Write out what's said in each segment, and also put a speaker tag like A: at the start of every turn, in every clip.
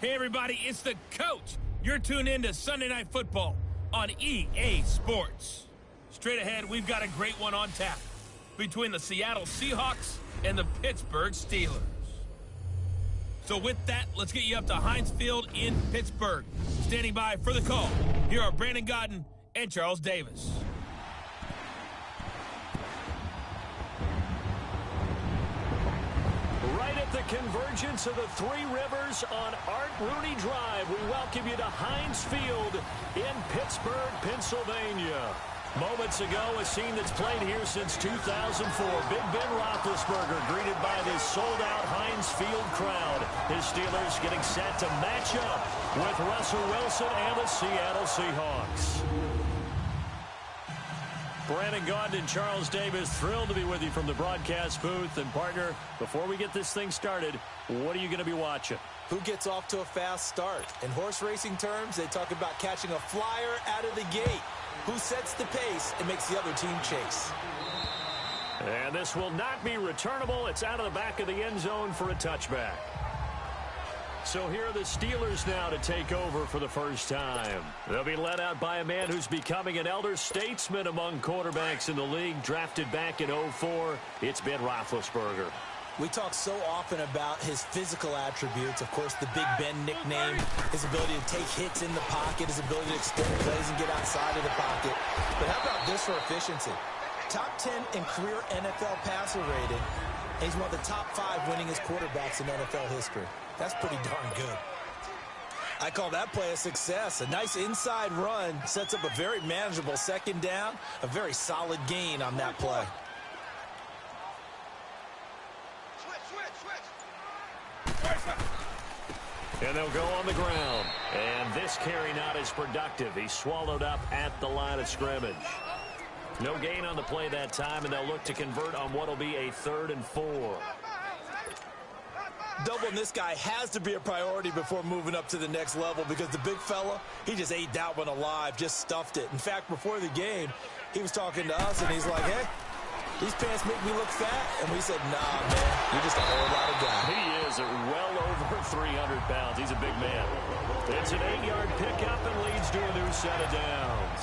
A: Hey, everybody, it's the coach. You're tuned in to Sunday Night Football on EA Sports. Straight ahead, we've got a great one on tap between the Seattle Seahawks and the Pittsburgh Steelers. So with that, let's get you up to Heinz Field in Pittsburgh. Standing by for the call, here are Brandon Godden and Charles Davis.
B: Right at the convergence of the Three Rivers on Art Rooney Drive, we welcome you to Heinz Field in Pittsburgh, Pennsylvania. Moments ago, a scene that's played here since 2004. Big Ben Roethlisberger greeted by this sold-out Heinz Field crowd. His Steelers getting set to match up with Russell Wilson and the Seattle Seahawks. Brandon Gaudin and Charles Davis, thrilled to be with you from the broadcast booth. And partner, before we get this thing started, what are you going to be watching?
C: Who gets off to a fast start? In horse racing terms, they talk about catching a flyer out of the gate. Who sets the pace and makes the other team chase?
B: And this will not be returnable. It's out of the back of the end zone for a touchback. So here are the Steelers now to take over for the first time. They'll be led out by a man who's becoming an elder statesman among quarterbacks in the league, drafted back in 2004. It's Ben Roethlisberger.
C: We talk so often about his physical attributes. Of course, the Big Ben nickname, his ability to take hits in the pocket, his ability to extend plays and get outside of the pocket. But how about this for efficiency? Top 10 in career NFL passer rating. And he's one of the top 5 winningest quarterbacks in NFL history. That's pretty darn good. I call that play a success. A nice inside run sets up a very manageable second down, a very solid gain on that play.
B: And they'll go on the ground. And this carry not as productive. He's swallowed up at the line of scrimmage. No gain on the play that time, and they'll look to convert on what will be a 3rd and 4.
C: Doubling this guy has to be a priority before moving up to the next level, because the big fella, he just ate that one alive, just stuffed it. In fact, before the game, he was talking to us, and he's like, hey, these pants make me look fat. And we said, nah, man, you're just a whole lot of guy.
B: He is well over 300 pounds. He's a big man. It's an 8-yard pickup and leads to a new set of downs.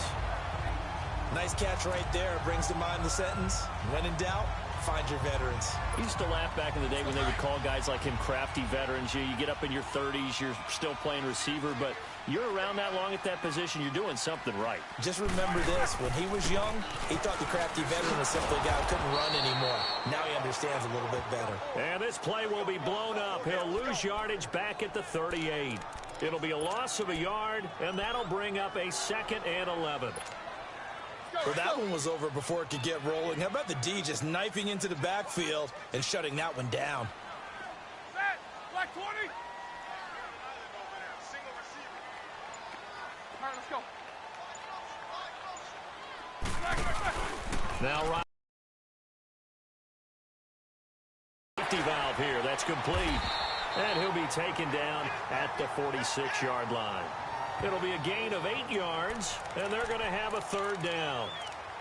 C: Nice catch right there. Brings to mind the sentence, when in doubt, find your veterans.
B: I used to laugh back in the day when they would call guys like him crafty veterans. You get up in your 30s, you're still playing receiver, but you're around that long at that position, you're doing something right.
C: Just remember this. When he was young, he thought the crafty veteran was simply a guy who couldn't run anymore. Now he understands a little bit better.
B: And this play will be blown up. He'll lose yardage back at the 38. It'll be a loss of a yard, and that'll bring up a 2nd and 11.
C: Well, that one was over before it could get rolling. How about the D just knifing into the backfield and shutting that one down?
D: Black 20. Single receiver. All right, let's go.
B: Now, right. Safety valve here. That's complete. And he'll be taken down at the 46-yard line. It'll be a gain of 8 yards, and they're going to have a 3rd down.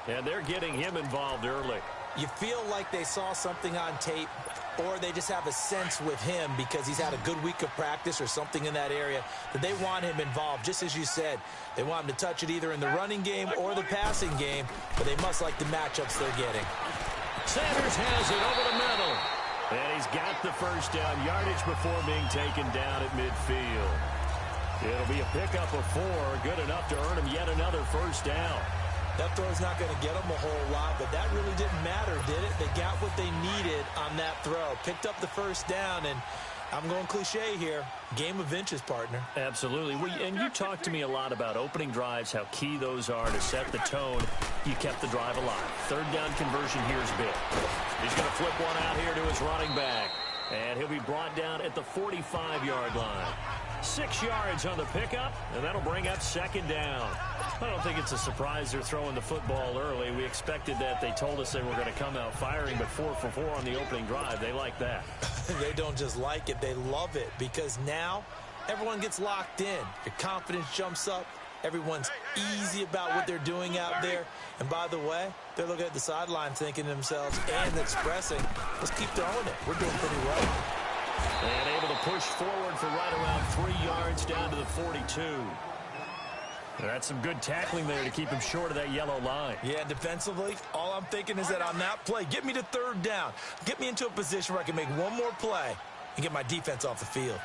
B: And they're getting him involved early.
C: You feel like they saw something on tape, or they just have a sense with him because he's had a good week of practice or something in that area that they want him involved. Just as you said, they want him to touch it either in the running game or the passing game, but they must like the matchups they're getting.
B: Sanders has it over the middle. And he's got the first down yardage before being taken down at midfield. It'll be a pickup of 4, good enough to earn him yet another first down.
C: That throw's not going to get them a whole lot, but that really didn't matter, did it? They got what they needed on that throw. Picked up the first down, and I'm going cliche here. Game of inches, partner.
B: Absolutely. And you talked to me a lot about opening drives, how key those are to set the tone. You kept the drive alive. 3rd down conversion here is big. He's going to flip one out here to his running back. And he'll be brought down at the 45-yard line. 6 yards on the pickup, and that'll bring up 2nd down. I don't think it's a surprise they're throwing the football early. We expected that. They told us they were going to come out firing, but 4 for 4 on the opening drive. They like that.
C: They don't just like it, they love it, because now everyone gets locked in. Your confidence jumps up. Everyone's easy about what they're doing out there. And by the way, they're looking at the sideline thinking to themselves and expressing, let's keep throwing it. We're doing pretty well.
B: And able to push forward for right around 3 yards down to the 42. That's some good tackling there to keep him short of that yellow line.
C: Yeah, defensively, all I'm thinking is that on that play, get me to third down. Get me into a position where I can make one more play and get my defense off the field.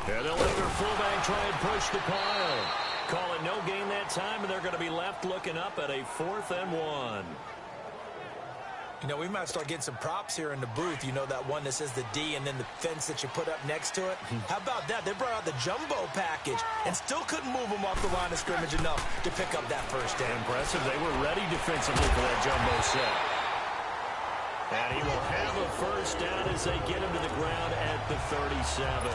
B: Yeah, they'll let their fullback try and push the pile. Call it no gain that time, and they're going to be left looking up at a 4th and 1.
C: You know, we might start getting some props here in the booth. You know, that one that says the D and then the fence that you put up next to it? How about that? They brought out the jumbo package and still couldn't move them off the line of scrimmage enough to pick up that first down.
B: Impressive. They were ready defensively for that jumbo set. And he will have a first down as they get him to the ground at the 37.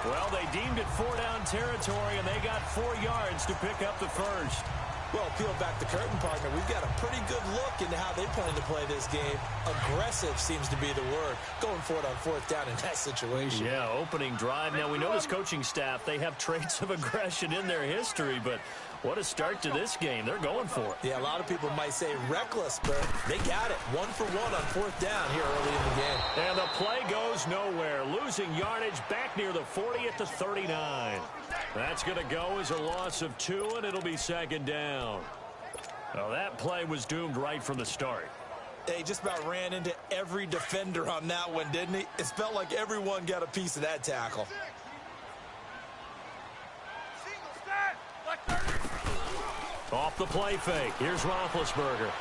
B: Well, they deemed it 4-down territory, and they got 4 yards to pick up the first.
C: Well, peel back the curtain, partner. We've got a pretty good look into how they plan to play this game. Aggressive seems to be the word. Going for it on 4th down in that situation.
B: Yeah, opening drive. Now, we know this coaching staff, they have traits of aggression in their history, but what a start to this game. They're going for it.
C: Yeah, a lot of people might say reckless, but they got it. 1 for 1 on 4th down here early in the game.
B: And the play goes nowhere. Losing yardage back near the 40 at the 39. That's going to go as a loss of 2, and it'll be 2nd down. Well, that play was doomed right from the start.
C: He just about ran into every defender on that one, didn't he? It felt like everyone got a piece of that tackle.
B: Off the play fake. Here's Roethlisberger.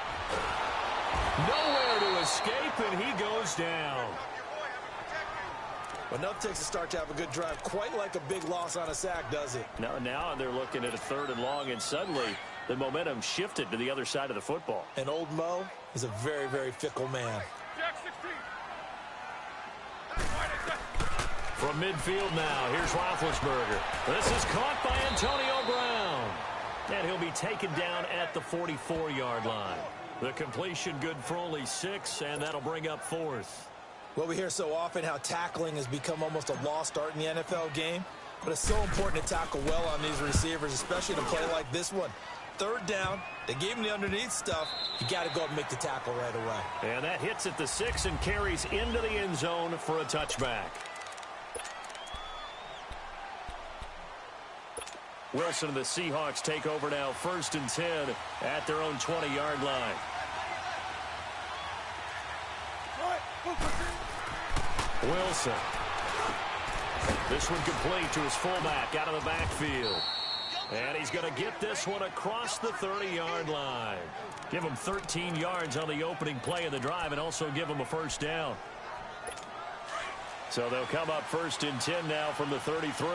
B: Nowhere to escape, and he goes down.
C: Well, enough takes a start to have a good drive. Quite like a big loss on a sack, does it?
B: Now they're looking at a 3rd and long, and suddenly the momentum shifted to the other side of the football.
C: And old Mo is a very, very fickle man.
B: From midfield now, here's Roethlisberger. This is caught by Antonio Brown. And he'll be taken down at the 44-yard line. The completion good for only 6, and that'll bring up 4th.
C: Well, we hear so often how tackling has become almost a lost art in the NFL game. But it's so important to tackle well on these receivers, especially in a play like this one. 3rd down, they gave him the underneath stuff. You got to go up and make the tackle right away.
B: And that hits at the 6 and carries into the end zone for a touchback. Wilson and the Seahawks take over now, 1st and 10 at their own 20-yard line. Wilson. This one complete to his fullback out of the backfield. And he's going to get this one across the 30-yard line. Give him 13 yards on the opening play of the drive and also give him a first down. So they'll come up 1st and 10 now from the 33.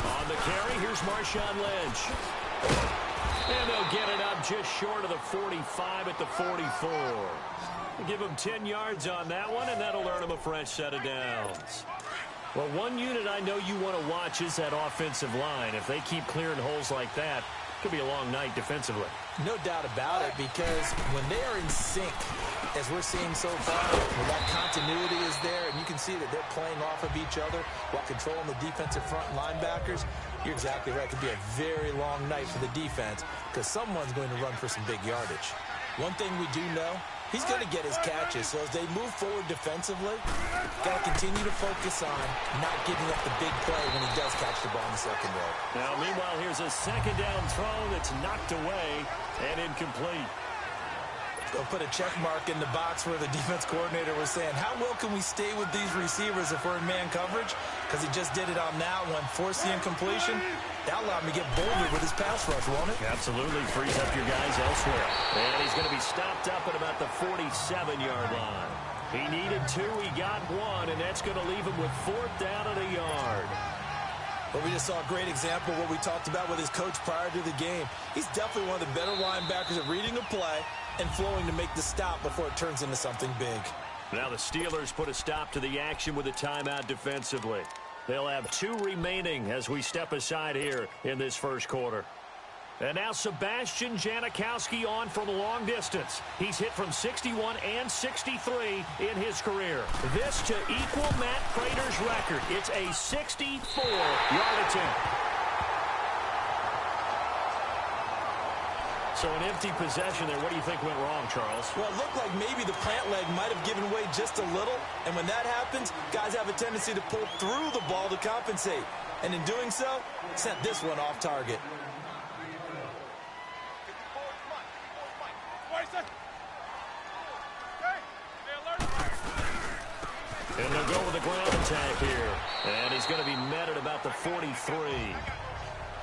B: On the carry, here's Marshawn Lynch. And they'll get it up just short of the 45 at the 44. We'll give him 10 yards on that one, and that'll earn him a fresh set of downs. Well, one unit I know you want to watch is that offensive line. If they keep clearing holes like that, it could be a long night defensively.
C: No doubt about it, because when they are in sync, as we're seeing so far, where that continuity is there, and you can see that they're playing off of each other while controlling the defensive front linebackers, you're exactly right. It could be a very long night for the defense because someone's going to run for some big yardage. One thing we do know, he's going to get his catches. So as they move forward defensively, got to continue to focus on not giving up the big play when he does catch the ball in the secondary.
B: Now, meanwhile, here's a 2nd down throw that's knocked away and incomplete.
C: They'll put a check mark in the box where the defense coordinator was saying, how well can we stay with these receivers if we're in man coverage? Because he just did it on that one, forced the incompletion. That allowed him to get bolder with his pass rush, won't it?
B: Absolutely frees up your guys elsewhere. And he's going to be stopped up at about the 47-yard line. He needed 2, he got 1, and that's going to leave him with 4th down and a yard.
C: But we just saw a great example of what we talked about with his coach prior to the game. He's definitely one of the better linebackers at reading a play and flowing to make the stop before it turns into something big.
B: Now the Steelers put a stop to the action with a timeout defensively. They'll have 2 remaining as we step aside here in this first quarter. And now Sebastian Janikowski on from a long distance. He's hit from 61 and 63 in his career. This to equal Matt Prater's record. It's a 64-yard attempt. So an empty possession there. What do you think went wrong, Charles?
C: Well, it looked like maybe the plant leg might have given way just a little. And when that happens, guys have a tendency to pull through the ball to compensate. And in doing so, sent this one off target.
B: And they'll go with the ground attack here. And he's going to be met at about the 43.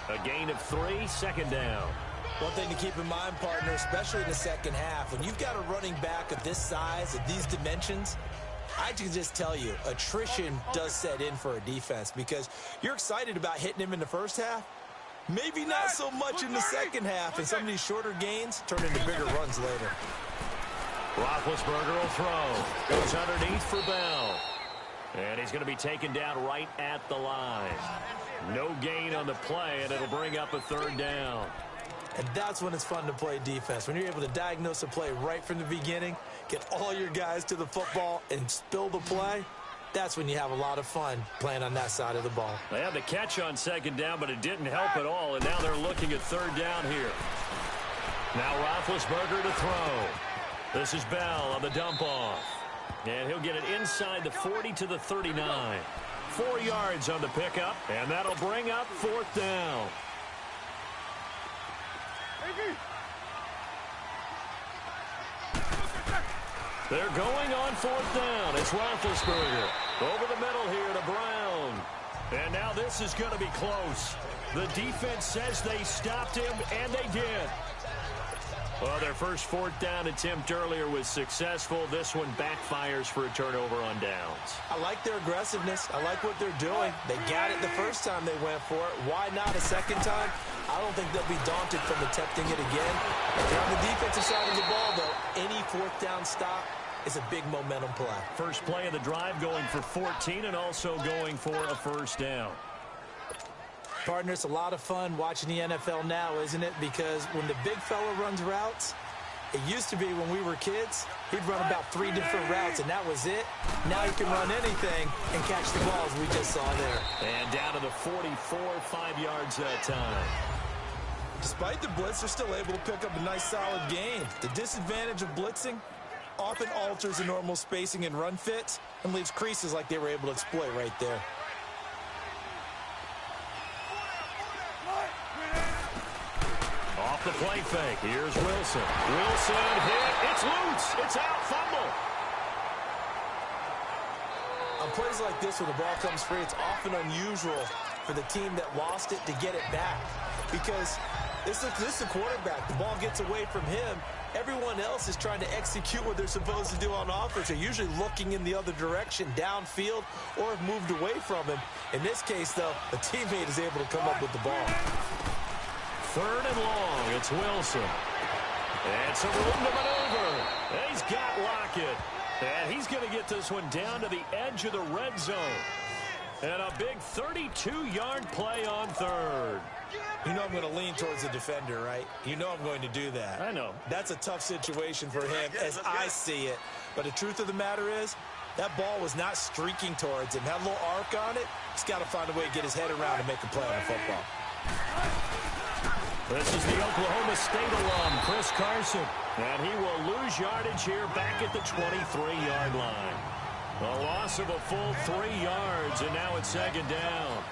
B: A gain of 3, second down.
C: One thing to keep in mind, partner, especially in the second half, when you've got a running back of this size, of these dimensions, I can just tell you, attrition does set in for a defense because you're excited about hitting him in the first half. Maybe not so much in the second half, and some of these shorter gains turn into bigger runs later.
B: Roethlisberger will throw. Goes underneath for Bell. And he's going to be taken down right at the line. No gain on the play, and it'll bring up a third down.
C: And that's when it's fun to play defense. When you're able to diagnose a play right from the beginning, get all your guys to the football, and spill the play, that's when you have a lot of fun playing on that side of the ball.
B: They had the catch on second down, but it didn't help at all, and now they're looking at third down here. Now Roethlisberger to throw. This is Bell on the dump-off. And he'll get it inside the 40 to the 39. 4 yards on the pickup, and that'll bring up fourth down. They're going on fourth down. It's Roethlisberger. Over the middle here to Brown. And now this is going to be close. The defense says they stopped him, and they did. Well, their first fourth down attempt earlier was successful. This one backfires for a turnover on downs.
C: I like their aggressiveness. I like what they're doing. They got it the first time they went for it. Why not a second time? I don't think they'll be daunted from attempting it again. And on the defensive side of the ball, though, any fourth down stop is a big momentum play.
B: First play of the drive going for 14 and also going for a first down.
C: Partner, it's a lot of fun watching the NFL now, isn't it? Because when the big fella runs routes, it used to be when we were kids, he'd run about 3 different routes, and that was it. Now he can run anything and catch the balls we just saw there.
B: And down to the 44, 5 yards that time.
C: Despite the blitz, they're still able to pick up a nice solid gain. The disadvantage of blitzing often alters the normal spacing and run fits and leaves creases like they were able to exploit right there.
B: Off the play fake. Here's Wilson. Wilson hit. It's loose. It's out. Fumble.
C: On plays like this, when the ball comes free, it's often unusual for the team that lost it to get it back. Because this is a quarterback. The ball gets away from him. Everyone else is trying to execute what they're supposed to do on offense. They're usually looking in the other direction, downfield, or have moved away from him. In this case, though, a teammate is able to come up with the ball.
B: Third and long. It's Wilson. And some room to maneuver. And he's got Lockett. And he's going to get this one down to the edge of the red zone. And a big 32-yard play on third.
C: You know I'm going to lean towards the defender, right? You know I'm going to do that.
B: I know.
C: That's a tough situation for him as I see it. But the truth of the matter is, that ball was not streaking towards him. Had a little arc on it. He's got to find a way to get his head around and make a play on a football.
B: This is the Oklahoma State alum, Chris Carson. And he will lose yardage here back at the 23-yard line. A loss of a full 3 yards, and now it's second down.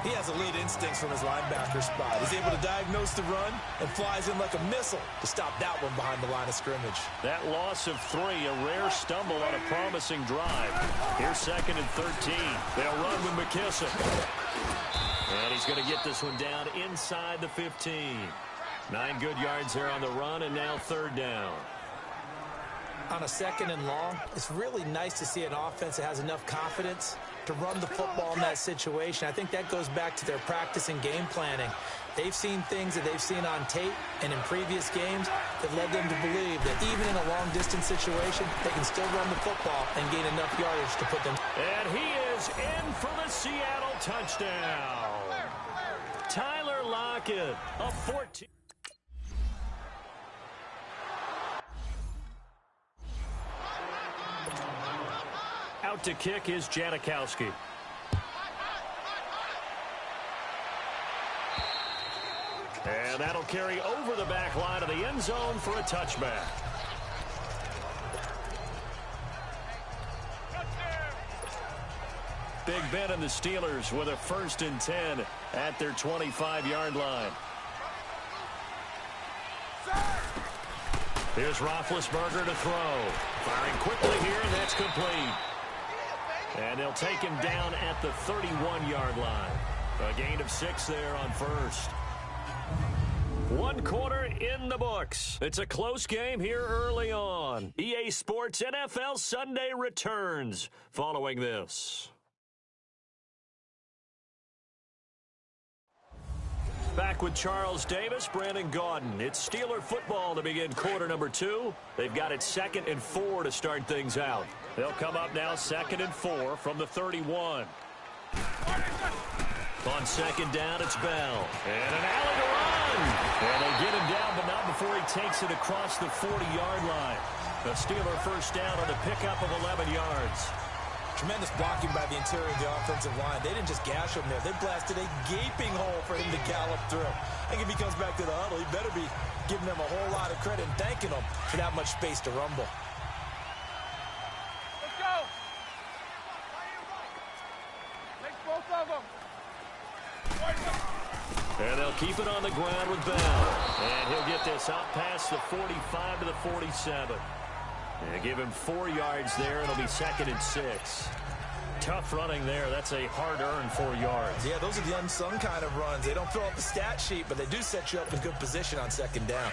C: He has elite instincts from his linebacker spot. He's able to diagnose the run and flies in like a missile to stop that one behind the line of scrimmage.
B: That loss of 3, a rare stumble on a promising drive. Here's second and 13. They'll run with McKissick. And he's going to get this one down inside the 15. 9 good yards there on the run, and now third down.
C: On a second and long, it's really nice to see an offense that has enough confidence to run the football in that situation. I think that goes back to their practice and game planning. They've seen things that they've seen on tape and in previous games that led them to believe that even in a long-distance situation, they can still run the football and gain enough yardage to put them.
B: And he is in for the Seattle touchdown. Tyler Lockett, a 14. Out to kick is Janikowski. And And that'll carry over the back line of the end zone for a touchback. Big Ben and the Steelers with a 1st and 10 at their 25-yard line. Here's Roethlisberger to throw. Firing quickly here, and that's complete. And they'll take him down at the 31-yard line. A gain of 6 there on 1st. 1 quarter in the books. It's a close game here early on. EA Sports NFL Sunday returns following this. Back with Charles Davis, Brandon Gaudin. It's Steeler football to begin quarter number 2. They've got it 2nd and 4 to start things out. They'll come up now 2nd and 4 from the 31. On 2nd down, it's Bell. And an alley to run. And they get him down, but not before he takes it across the 40-yard line. The Steeler 1st down on a pickup of 11 yards.
C: Tremendous blocking by the interior of the offensive line. They didn't just gash him there. They blasted a gaping hole for him to gallop through. I think if he comes back to the huddle, he better be giving them a whole lot of credit and thanking them for that much space to rumble.
D: Let's go. Take both of them.
B: And they'll keep it on the ground with Bell. And he'll get this out past the 45 to the 47. And give him 4 yards there. It'll be 2nd and 6. Tough running there. That's a hard-earned 4 yards.
C: Yeah, those are the unsung kind of runs. They don't fill up the stat sheet, but they do set you up in good position on 2nd down.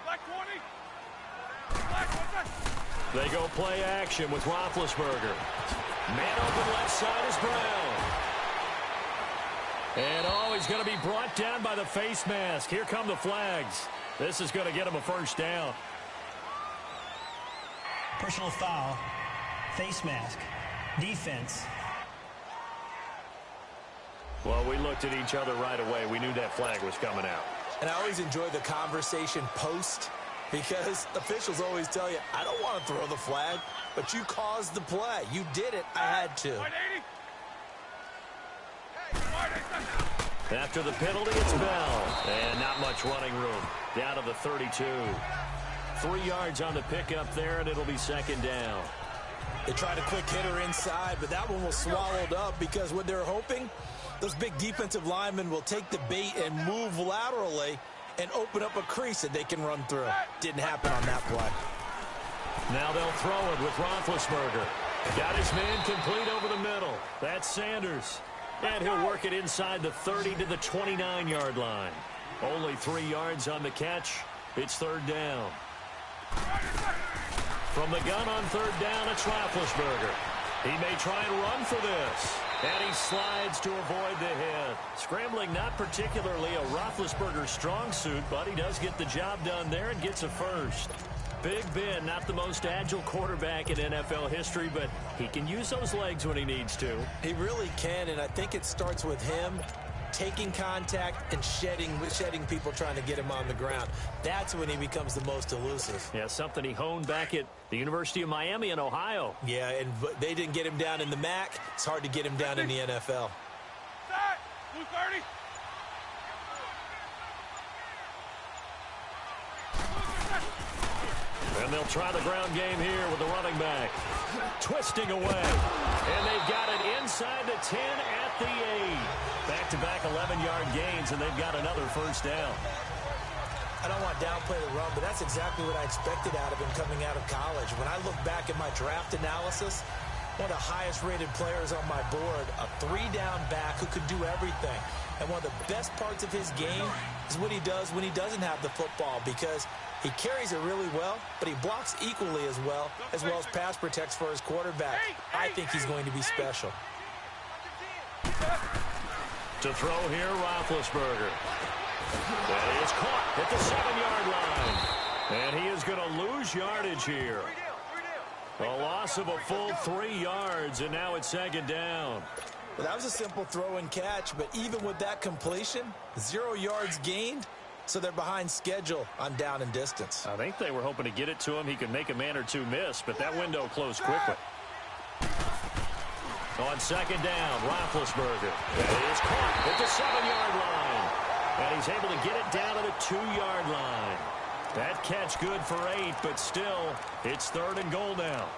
D: Black 20. Black,
B: they go play action with Roethlisberger. Man open left side is Brown. And, he's going to be brought down by the face mask. Here come the flags. This is going to get him a 1st down.
E: Personal foul, face mask, defense.
B: Well, we looked at each other right away. We knew that flag was coming out.
C: And I always enjoy the conversation post because officials always tell you, I don't want to throw the flag, but you caused the play. You did it. I had to.
B: After the penalty, it's Bell. And not much running room. Down to the 32. 3 yards on the pickup there, and it'll be 2nd down.
C: They tried a quick hitter inside, but that one was swallowed up because what they're hoping, those big defensive linemen will take the bait and move laterally and open up a crease that they can run through. Didn't happen on that play.
B: Now they'll throw it with Roethlisberger. Got his man complete over the middle. That's Sanders. And he'll work it inside the 30 to the 29-yard line. Only 3 yards on the catch. It's 3rd down. From the gun on 3rd down, it's Roethlisberger. He may try and run for this. And he slides to avoid the hit. Scrambling not particularly a Roethlisberger strong suit, but he does get the job done there and gets a 1st. Big Ben, not the most agile quarterback in NFL history, but he can use those legs when he needs to.
C: He really can, and I think it starts with him taking contact and shedding people trying to get him on the ground. That's when he becomes the most elusive.
B: Yeah, something he honed back at the University of Miami in Ohio.
C: Yeah, and they didn't get him down in the MAC. It's hard to get him down in the NFL.
D: Blue 30.
B: And they'll try the ground game here with the running back. Twisting away. And they've got it inside the 10 at the 8. Back-to-back 11-yard gains, and they've got another 1st down.
C: I don't want to downplay the run, but that's exactly what I expected out of him coming out of college. When I look back at my draft analysis, one of the highest-rated players on my board, a 3-down back who could do everything. And one of the best parts of his game is what he does when he doesn't have the football, because he carries it really well, but he blocks equally as well as pass protects for his quarterback. I think he's going to be special.
B: To throw here, Roethlisberger. That is caught at the 7-yard line. And he is going to lose yardage here. A loss of a full 3 yards, and now it's 2nd down.
C: Well, that was a simple throw and catch, but even with that completion, 0 yards gained, so they're behind schedule on down and distance.
B: I think they were hoping to get it to him. He could make a man or two miss, but that window closed quickly. On second down, Roethlisberger. It is caught at the 7-yard line. And he's able to get it down to the 2-yard line. That catch good for 8, but still, it's 3rd and goal now.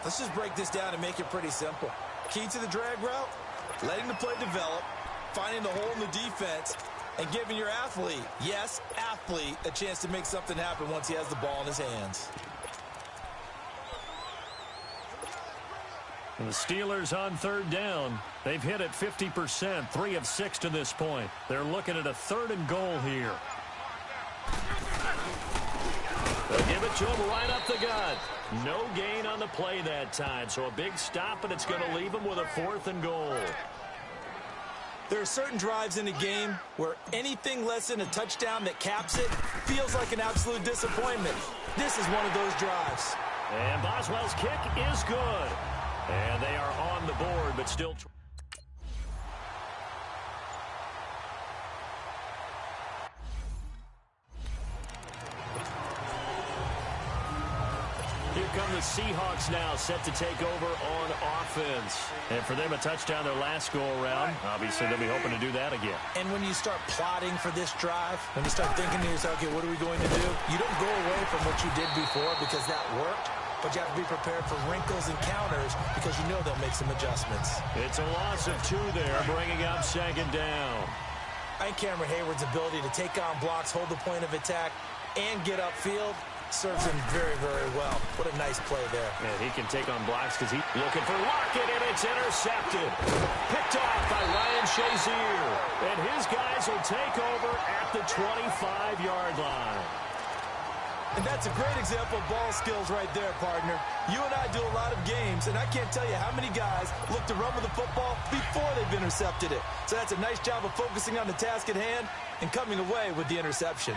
C: Let's just break this down and make it pretty simple. Key to the drag route, letting the play develop, finding the hole in the defense, and giving your athlete, yes, athlete, a chance to make something happen once he has the ball in his hands.
B: And the Steelers on 3rd down. They've hit it 50%, 3 of 6 to this point. They're looking at a 3rd and goal here. They'll give it to him right up the gut. No gain on the play that time, so a big stop, and it's going to leave him with a 4th and goal.
C: There are certain drives in a game where anything less than a touchdown that caps it feels like an absolute disappointment. This is one of those drives.
B: And Boswell's kick is good. And they are on the board, but still... Here come the Seahawks now, set to take over on offense. And for them, a touchdown their last go-around. Obviously, they'll be hoping to do that again.
C: And when you start plotting for this drive, when you start thinking to yourself, okay, what are we going to do? You don't go away from what you did before because that worked. But you have to be prepared for wrinkles and counters because you know they'll make some adjustments.
B: It's a loss of 2 there, bringing up 2nd down.
C: I think Cameron Hayward's ability to take on blocks, hold the point of attack, and get upfield serves him very, very well. What a nice play there.
B: And he can take on blocks because he's looking for Lockett, and it's intercepted. Picked off by Ryan Shazier. And his guys will take over at the 25-yard line.
C: And that's a great example of ball skills right there, partner. You and I do a lot of games, and I can't tell you how many guys look to run with the football before they've intercepted it. So that's a nice job of focusing on the task at hand and coming away with the interception.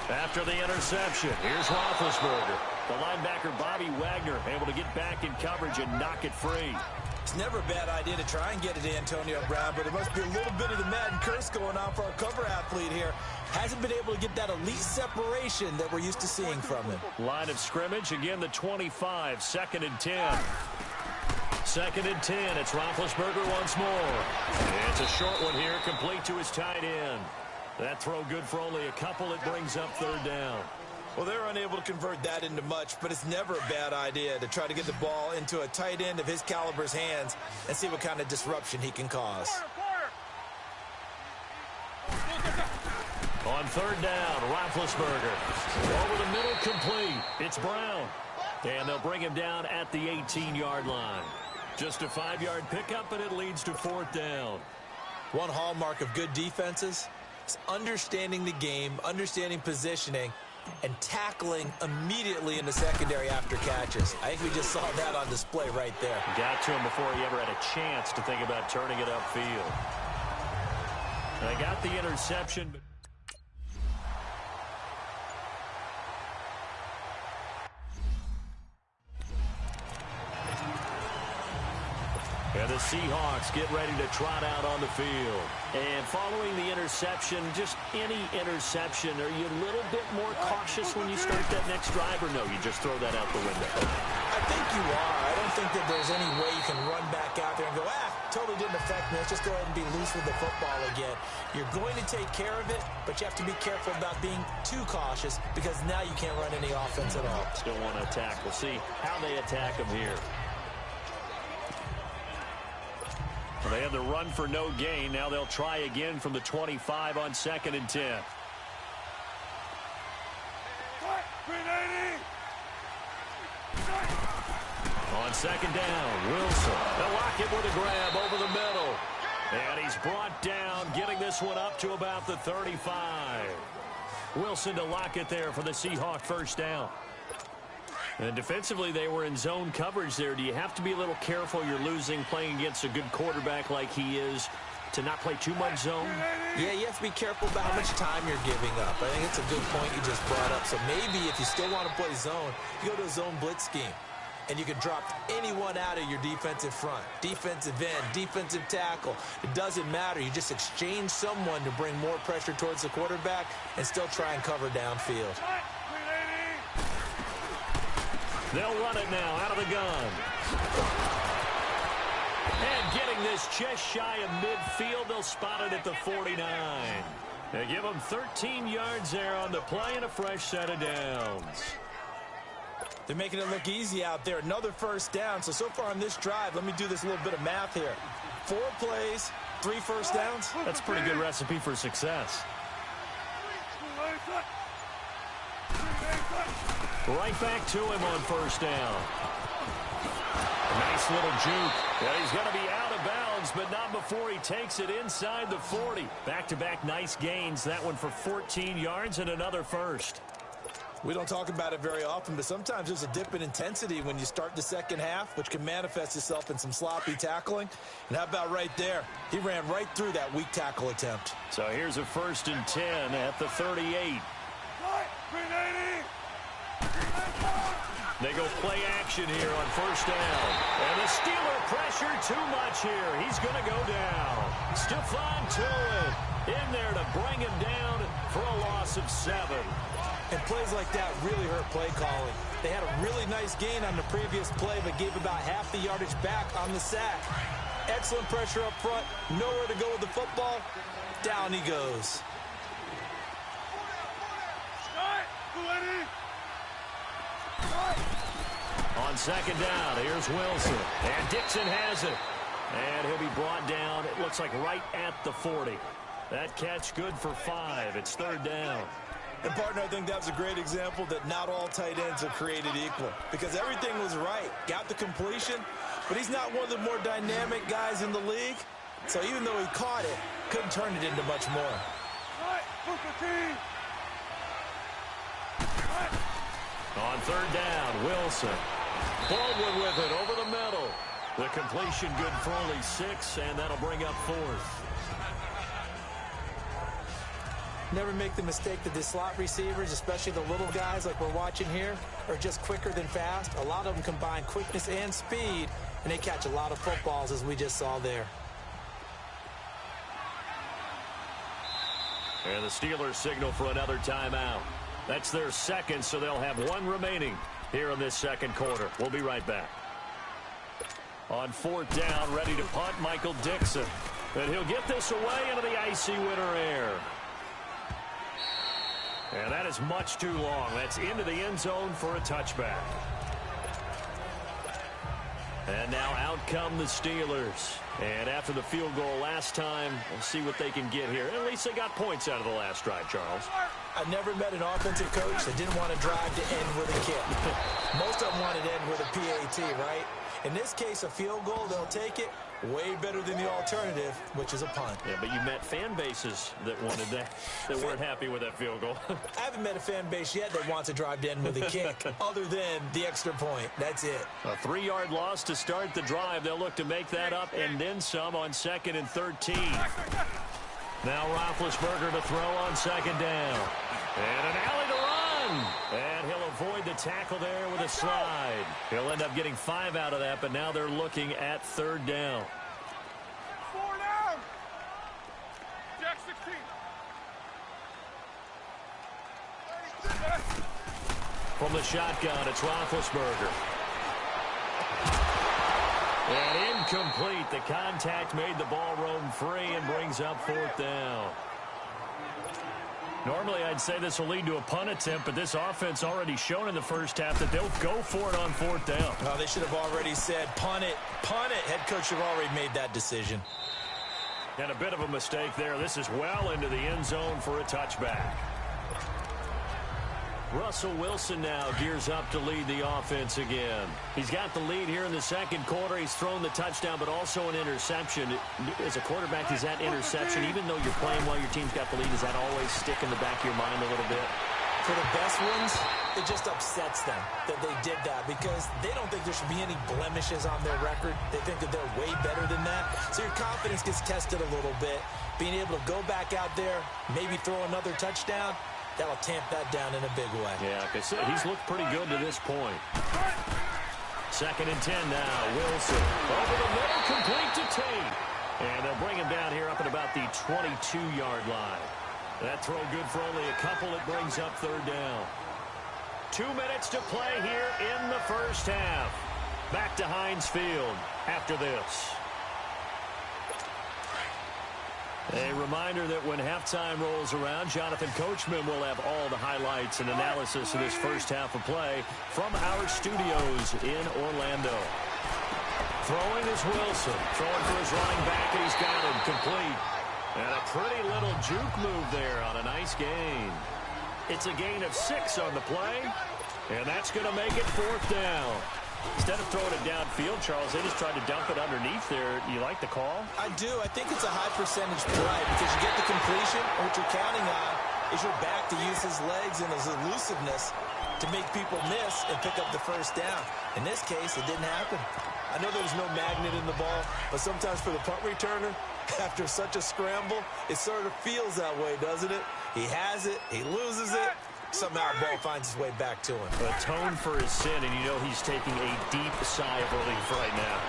B: After the interception, here's Roethlisberger. The linebacker, Bobby Wagner, able to get back in coverage and knock it free.
C: It's never a bad idea to try and get it to Antonio Brown, but there must be a little bit of the Madden curse going on for our cover athlete here. Hasn't been able to get that elite separation that we're used to seeing from him.
B: Line of scrimmage, again the 25, 2nd and 10. 2nd and 10, it's Roethlisberger once more. It's a short one here, complete to his tight end. That throw good for only a couple. It brings up 3rd down.
C: Well, they're unable to convert that into much, but it's never a bad idea to try to get the ball into a tight end of his caliber's hands and see what kind of disruption he can cause.
B: On 3rd down, Roethlisberger. Over the middle, complete. It's Brown. And they'll bring him down at the 18-yard line. Just a 5-yard pickup, and it leads to 4th down.
C: One hallmark of good defenses is understanding the game, understanding positioning, and tackling immediately in the secondary after catches. I think we just saw that on display right there.
B: Got to him before he ever had a chance to think about turning it upfield. They got the interception, but... And the Seahawks get ready to trot out on the field. And following the interception, just any interception, are you a little bit more cautious when you start that next drive, or no, you just throw that out the window?
C: I think you are. I don't think that there's any way you can run back out there and go, totally didn't affect me. Let's just go ahead and be loose with the football again. You're going to take care of it, but you have to be careful about being too cautious because now you can't run any offense at all.
B: Still want to attack. We'll see how they attack them here. Well, they had the run for no gain. Now they'll try again from the 25 on 2nd and 10. On 2nd down, Wilson. They'll lock it with a grab over the middle. And he's brought down, getting this one up to about the 35. Wilson to lock it there for the Seahawk 1st down. And defensively, they were in zone coverage there. Do you have to be a little careful? You're losing, playing against a good quarterback like he is, to not play too much zone?
C: Yeah, you have to be careful about how much time you're giving up. I think it's a good point you just brought up. So maybe if you still want to play zone, you go to a zone blitz scheme. And you can drop anyone out of your defensive front. Defensive end, defensive tackle. It doesn't matter. You just exchange someone to bring more pressure towards the quarterback and still try and cover downfield.
B: They'll run it now out of the gun. And getting this just shy of midfield, they'll spot it at the 49. They give them 13 yards there on the play and a fresh set of downs.
C: They're making it look easy out there. Another first down. So far on this drive, let me do this little bit of math here. 4 plays, 3 first downs.
B: That's a pretty good recipe for success. Right back to him on first down. Nice little juke. Yeah, he's going to be out of bounds, but not before he takes it inside the 40. Back-to-back nice gains. That one for 14 yards and another first.
C: We don't talk about it very often, but sometimes there's a dip in intensity when you start the second half, which can manifest itself in some sloppy tackling. And how about right there? He ran right through that weak tackle attempt.
B: So here's a 1st and 10 at the 38. They go play action here on first down. And the Steeler pressure too much here. He's going to go down. Stephon Tuitt in there to bring him down for a loss of 7.
C: And plays like that really hurt play calling. They had a really nice gain on the previous play, but gave about half the yardage back on the sack. Excellent pressure up front. Nowhere to go with the football. Down he goes.
B: On second down, here's Wilson. And Dixon has it. And he'll be brought down, it looks like right at the 40. That catch good for 5. It's 3rd down.
C: And, partner, I think that's a great example that not all tight ends are created equal. Because everything was right. Got the completion, but he's not one of the more dynamic guys in the league. So even though he caught it, couldn't turn it into much more.
B: On 3rd down, Wilson. Baldwin with it over the middle. The completion good for only 6, and that'll bring up 4th.
C: Never make the mistake that the slot receivers, especially the little guys like we're watching here, are just quicker than fast. A lot of them combine quickness and speed, and they catch a lot of footballs, as we just saw there.
B: And the Steelers signal for another timeout. That's their 2nd, so they'll have 1 remaining here in this 2nd quarter. We'll be right back. On 4th down, ready to punt, Michael Dixon. And he'll get this away into the icy winter air. And that is much too long. That's into the end zone for a touchback. And now out come the Steelers. And after the field goal last time, we'll see what they can get here. At least they got points out of the last drive, Charles.
C: I've never met an offensive coach that didn't want to drive to end with a kick. Most of them wanted to end with a PAT, right? In this case, a field goal, they'll take it. Way better than the alternative, which is a punt.
B: Yeah, but you met fan bases that wanted that, that weren't happy with that field goal.
C: I haven't met a fan base yet that wants to drive to end with a kick, other than the extra point. That's it.
B: A 3-yard loss to start the drive. They'll look to make that up and then some on 2nd and 13. Now Roethlisberger to throw on 2nd down. And an alley to run. And he'll avoid the tackle there with a slide. He'll end up getting 5 out of that, but now they're looking at 3rd down.
D: 4 down. Jack 16.
B: From the shotgun, it's Roethlisberger. And incomplete. The contact made the ball roam free and brings up 4th down. Normally, I'd say this will lead to a punt attempt, but this offense already shown in the first half that they'll go for it on 4th down.
C: Oh, they should have already said, punt it, punt it. Head coach should have already made that decision.
B: And a bit of a mistake there. This is well into the end zone for a touchback. Russell Wilson now gears up to lead the offense again. He's got the lead here in the 2nd quarter. He's thrown the touchdown, but also an interception. As a quarterback, is that interception, even though you're playing while your team's got the lead, does that always stick in the back of your mind a little bit?
C: For the best ones, it just upsets them that they did that because they don't think there should be any blemishes on their record. They think that they're way better than that. So your confidence gets tested a little bit. Being able to go back out there, maybe throw another touchdown, that'll tamp that down in a big way.
B: Yeah, like I said, he's looked pretty good to this point. 2nd and 10 now. Wilson over the middle, complete to Tate. And they'll bring him down here up at about the 22-yard line. That throw good for only a couple. It brings up 3rd down. 2 minutes to play here in the first half. Back to Heinz Field after this. A reminder that when halftime rolls around, Jonathan Coachman will have all the highlights and analysis of this first half of play from our studios in Orlando. Throwing is Wilson. Throwing for his running back, and he's got him complete. And a pretty little juke move there on a nice gain. It's a gain of 6 on the play, and that's going to make it 4th down. Instead of throwing it downfield, Charles, they just tried to dump it underneath there. You like the call?
C: I do. I think it's a high percentage play because you get the completion, and what you're counting on is your back to use his legs and his elusiveness to make people miss and pick up the first down. In this case, it didn't happen.
F: I know there's no magnet in the ball, but sometimes for the punt returner, after such a scramble, it sort of feels that way, doesn't it? He has it, he loses it, somehow the ball finds its way back to him.
B: Atone for his sin, and you know he's taking a deep sigh of relief right now.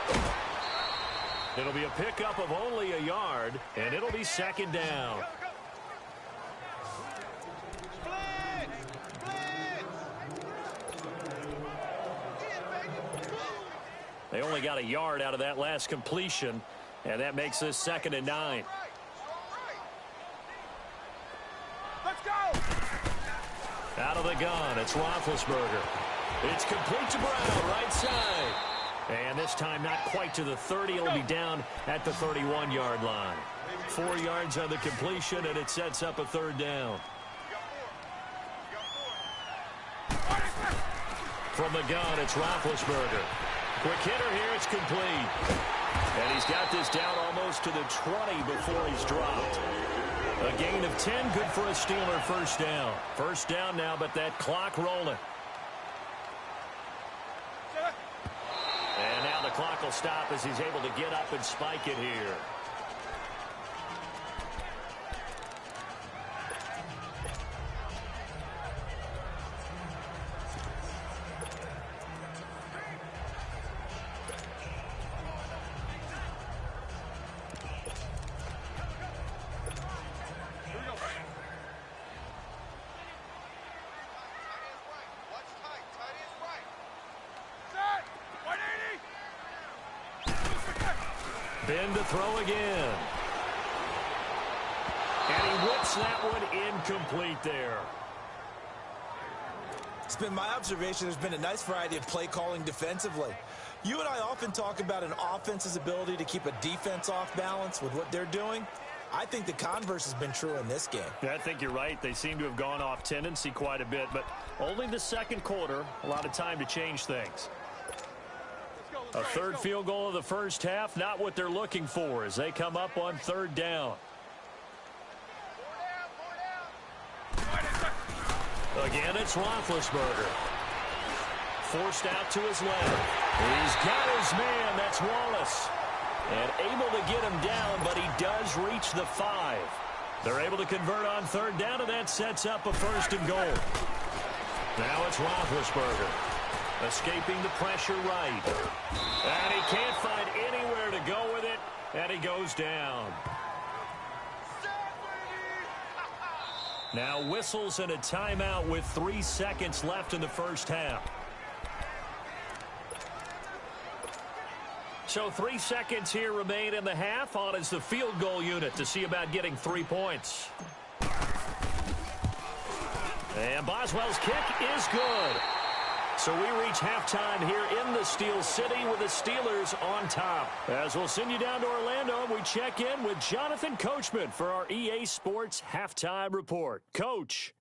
B: It'll be a pickup of only a yard, and it'll be 2nd down. They only got a yard out of that last completion, and that makes this 2nd and 9.
D: Let's go!
B: Out of the gun, it's Roethlisberger. It's complete to Brown, right side. And this time not quite to the 30. It'll be down at the 31-yard line. 4 yards on the completion, and it sets up a 3rd down. From the gun, it's Roethlisberger. Quick hitter here, it's complete. And he's got this down almost to the 20 before he's dropped. A gain of 10, good for a Steeler first down. First down now, but that clock rolling. And now the clock will stop as he's able to get up and spike it here. Ben to throw again. And he whips that one incomplete there.
C: It's been my observation there's been a nice variety of play calling defensively. You and I often talk about an offense's ability to keep a defense off balance with what they're doing. I think the converse has been true in this game.
B: Yeah, I think you're right. They seem to have gone off tendency quite a bit, but only the second quarter, a lot of time to change things. A 3rd field goal of the first half, not what they're looking for as they come up on 3rd down. Again, it's Roethlisberger. Forced out to his left. He's got his man. That's Wallace. And able to get him down, but he does reach the 5. They're able to convert on 3rd down, and that sets up a 1st and goal. Now it's Roethlisberger. Escaping the pressure right. And he can't find anywhere to go with it, and he goes down. Now whistles and a timeout with 3 seconds left in the first half. So 3 seconds here remain in the half. On is the field goal unit to see about getting 3 points. And Boswell's kick is good. So we reach halftime here in the Steel City with the Steelers on top. As we'll send you down to Orlando, we check in with Jonathan Coachman for our EA Sports Halftime Report. Coach.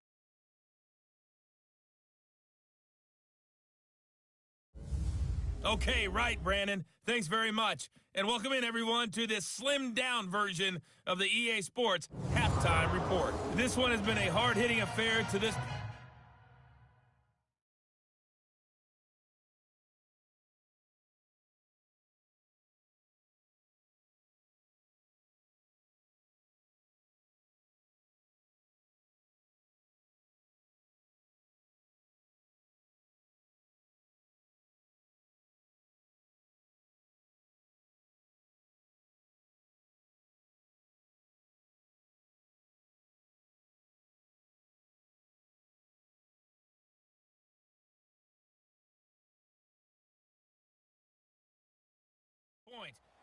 A: Okay, right, Brandon. Thanks very much. And welcome in, everyone, to this slimmed-down version of the EA Sports Halftime Report. This one has been a hard-hitting affair to this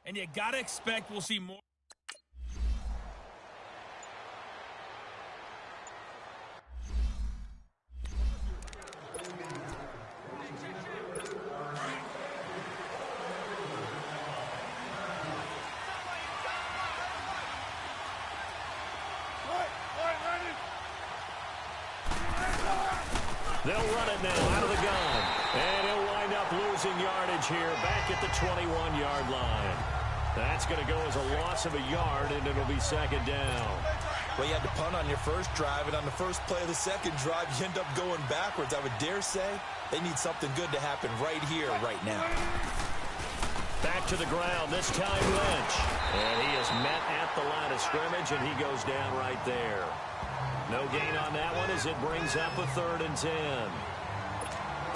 A: and you got to expect we'll see more.
B: They'll run it now out of the gun. And he'll wind up losing yardage here back at the 21-yard line. That's going to go as a loss of a yard, and it'll be second down.
C: Well, you had to punt on your first drive, and on the first play of the second drive, you end up going backwards. I would dare say they need something good to happen right here, right now.
B: Back to the ground, this time Lynch. And he is met at the line of scrimmage, and he goes down right there. No gain on that one as it brings up a 3rd and 10.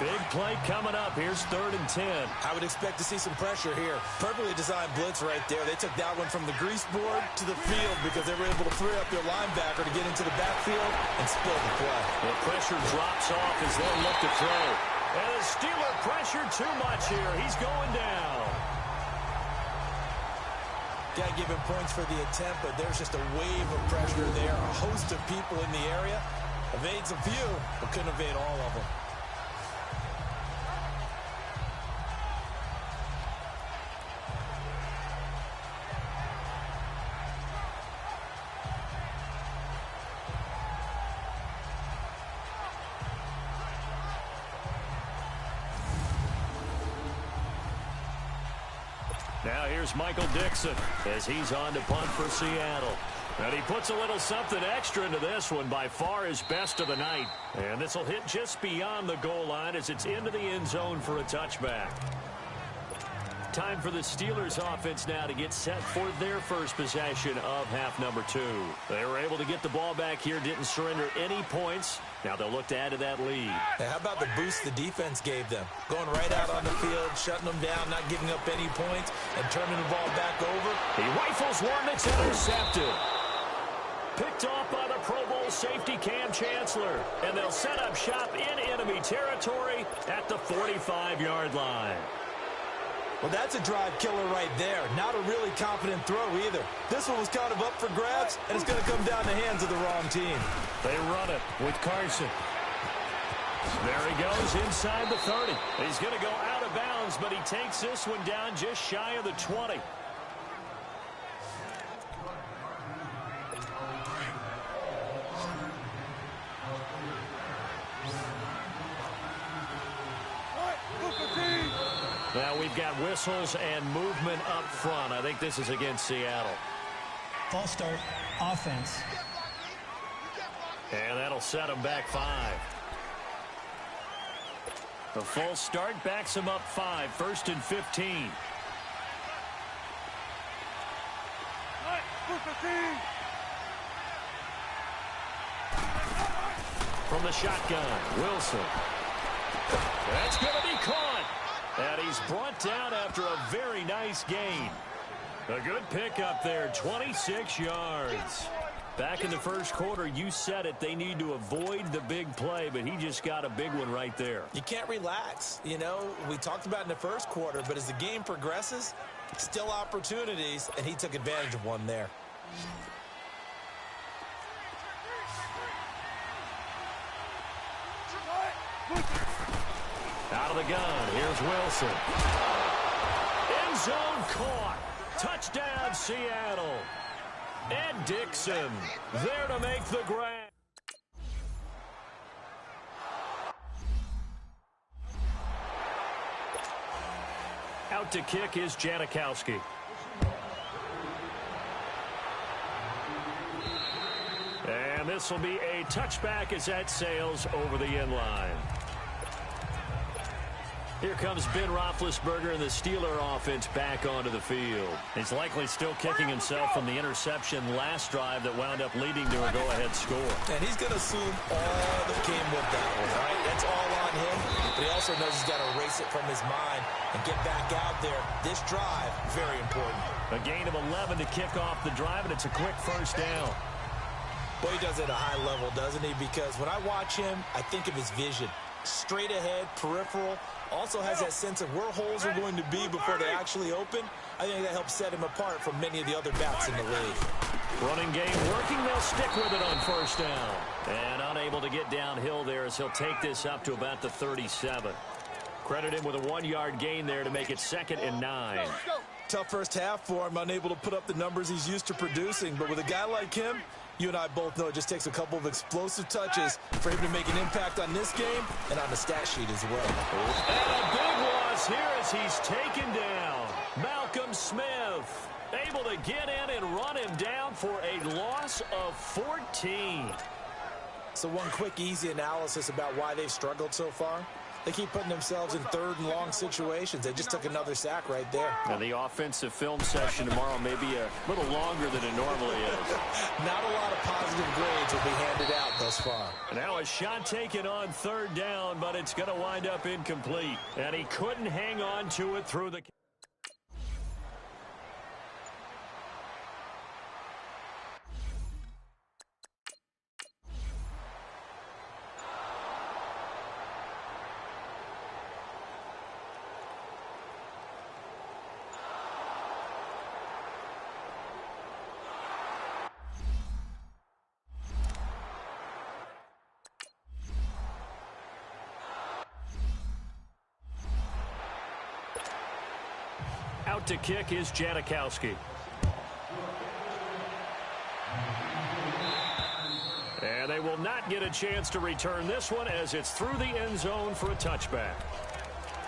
B: Big play coming up. Here's 3rd and 10.
C: I would expect to see some pressure here. Perfectly designed blitz right there. They took that one from the grease board to the field because they were able to free up their linebacker to get into the backfield and spill the play.
B: The pressure drops off as they look to throw. And the Steeler pressure too much here. He's going down.
C: Got to give him points for the attempt, but there's just a wave of pressure there. A host of people in the area. Evades a few, but couldn't evade all of them.
B: Now here's Michael Dixon as he's on to punt for Seattle. And he puts a little something extra into this one, by far his best of the night. And this will hit just beyond the goal line as it's into the end zone for a touchback. Time for the Steelers offense now to get set for their first possession of half number 2. They were able to get the ball back here, didn't surrender any points. Now they'll look to add to that lead.
C: Hey, how about the boost the defense gave them? Going right out on the field, shutting them down, not giving up any points, and turning the ball back over.
B: He rifles one that's intercepted. Picked off by the Pro Bowl safety Cam Chancellor. And they'll set up shop in enemy territory at the 45-yard line.
C: Well, that's a drive killer right there. Not a really confident throw either. This one was kind of up for grabs, and it's going to come down the hands of the wrong team.
B: They run it with Carson. There he goes inside the 30. He's going to go out of bounds, but he takes this one down just shy of the 20. Now we've got whistles and movement up front. I think this is against Seattle.
E: False start, offense.
B: And that'll set them back 5. The false start backs them up 5. 1st and 15. From the shotgun, Wilson. That's going to be caught. And he's brought down after a very nice gain. A good pickup there, 26 yards. Back in the first quarter, you said it, they need to avoid the big play, but he just got a big one right there.
C: You can't relax. You know, we talked about in the first quarter, but as the game progresses, still opportunities, and he took advantage of one there.
B: Out of the gun, here's Wilson. End zone caught. Touchdown, Seattle. And Dixon there to make the grab. Out to kick is Janikowski. And this will be a touchback as that sails over the end line. Here comes Ben Roethlisberger and the Steeler offense back onto the field. He's likely still kicking himself from the interception last drive that wound up leading to a go-ahead score.
C: And he's going to assume all that came with that one, right? That's all on him. But he also knows he's got to erase it from his mind and get back out there. This drive, very important.
B: A gain of 11 to kick off the drive, and it's a quick first down.
C: Well, he does it at a high level, doesn't he? Because when I watch him, I think of his vision. straight ahead, peripheral. Also has that sense of where holes are going to be before they actually open. I think that helps set him apart from many of the other backs in the league.
B: Running game working. They'll stick with it on first down. And unable to get downhill there as he'll take this up to about the 37. Credit him with a 1-yard gain there to make it 2nd and 9.
C: Tough first half for him, unable to put up the numbers he's used to producing. But with a guy like him, you and I both know it just takes a couple of explosive touches for him to make an impact on this game and on the stat sheet as well.
B: And a big loss here as he's taken down. Malcolm Smith able to get in and run him down for a loss of 14.
C: So one quick, easy analysis about why they've struggled so far. They keep putting themselves in 3rd and long situations. They just took another sack right there.
B: Now the offensive film session tomorrow may be a little longer than it normally is.
C: Not a lot of positive grades will be handed out thus far.
B: Now a shot taken on 3rd down, but it's going to wind up incomplete. And he couldn't hang on to it through the... Out to kick is Janikowski. And they will not get a chance to return this one as it's through the end zone for a touchback.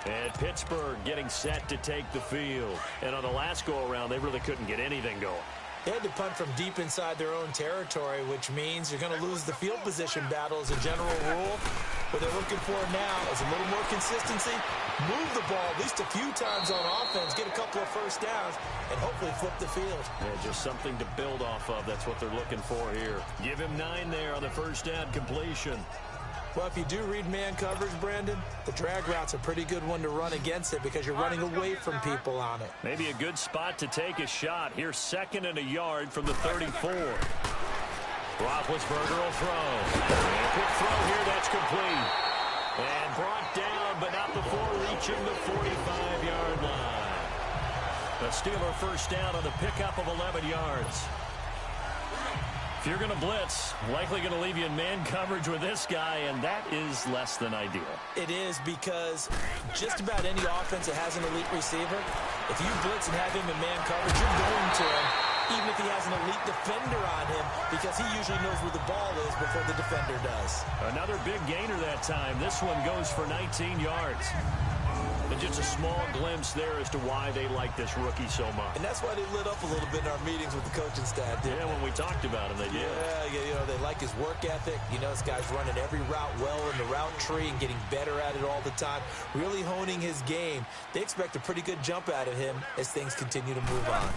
B: And Pittsburgh getting set to take the field. And on the last go-around, they really couldn't get anything going.
C: They had to punt from deep inside their own territory, which means you're going to lose the field position battle as a general rule. What they're looking for now is a little more consistency, move the ball at least a few times on offense, get a couple of first downs, and hopefully flip the field.
B: Yeah, just something to build off of. That's what they're looking for here. Give him 9 there on the first down completion.
C: Well, if you do read man coverage, Brandon, the drag route's a pretty good one to run against it because you're running away from people on it.
B: Maybe a good spot to take a shot. Here's 2nd and a yard from the 34. Roethlisberger will throw. And a quick throw here, that's complete. And brought down, but not before reaching the 45-yard line. A Steeler first down on the pickup of 11 yards. If you're going to blitz, likely going to leave you in man coverage with this guy, and that is less than ideal.
C: It is because just about any offense that has an elite receiver, if you blitz and have him in man coverage, you're going to him, even if he has an elite defender on him, because he usually knows where the ball is before the defender does.
B: Another big gainer that time. This one goes for 19 yards. And just a small glimpse there as to why they like this rookie so much.
C: And that's why they lit up a little bit in our meetings with the coaching staff.
B: Yeah, when we talked about him, they did.
C: Yeah, you know, they like his work ethic. You know, this guy's running every route well in the route tree and getting better at it all the time, really honing his game. They expect a pretty good jump out of him as things continue to move on.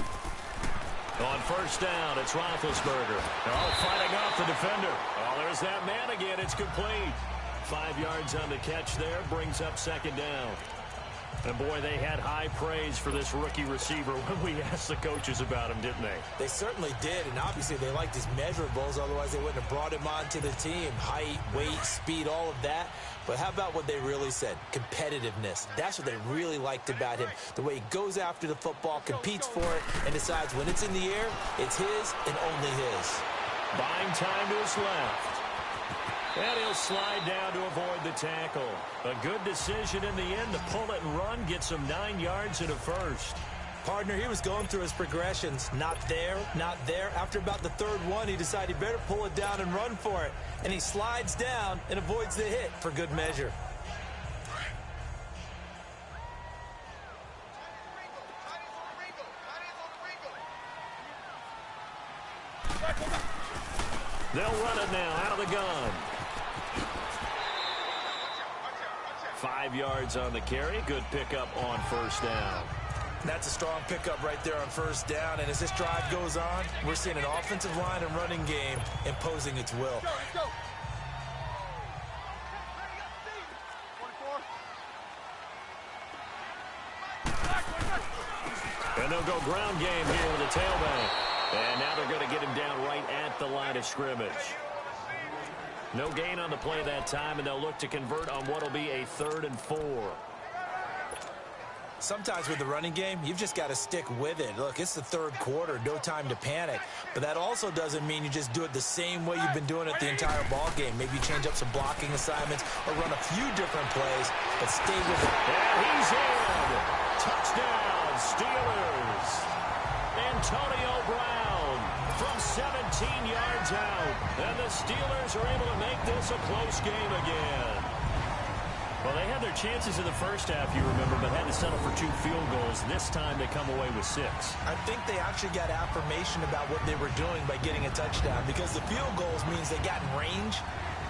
B: On first down, it's Roethlisberger. Oh, fighting off the defender. Oh, there's that man again. It's complete. 5 yards on the catch there, brings up 2nd down. And, boy, they had high praise for this rookie receiver when we asked the coaches about him, didn't they?
C: They certainly did, and obviously they liked his measurables. Otherwise, they wouldn't have brought him onto the team. Height, weight, speed, all of that. But how about what they really said? Competitiveness. That's what they really liked about him. The way he goes after the football, competes for it, and decides when it's in the air, it's his and only his.
B: Buying time to his left. And he'll slide down to avoid the tackle. A good decision in the end to pull it and run, get some 9 yards and a first.
C: Partner, he was going through his progressions. Not there, not there. After about the 3rd one, he decided he better pull it down and run for it. And he slides down and avoids the hit for good measure.
B: They'll run it now out of the gun. 5 yards on the carry. Good pickup on first down.
C: That's a strong pickup right there on first down. And as this drive goes on, we're seeing an offensive line and running game imposing its will.
D: Let's go.
B: And they'll go ground game here with the tailback. And now they're going to get him down right at the line of scrimmage. No gain on the play that time, and they'll look to convert on what will be a 3rd and 4.
C: Sometimes with the running game, you've just got to stick with it. Look, it's the 3rd quarter, no time to panic. But that also doesn't mean you just do it the same way you've been doing it the entire ball game. Maybe change up some blocking assignments or run a few different plays, but stay with it.
B: And he's in. Touchdown, Steelers. Antonio Brown from 17 yards out. And the Steelers are able to make this a close game again. Well, they had their chances in the first half, you remember, but had to settle for 2 field goals. This time they come away with 6.
C: I think they actually got affirmation about what they were doing by getting a touchdown, because the field goals means they got in range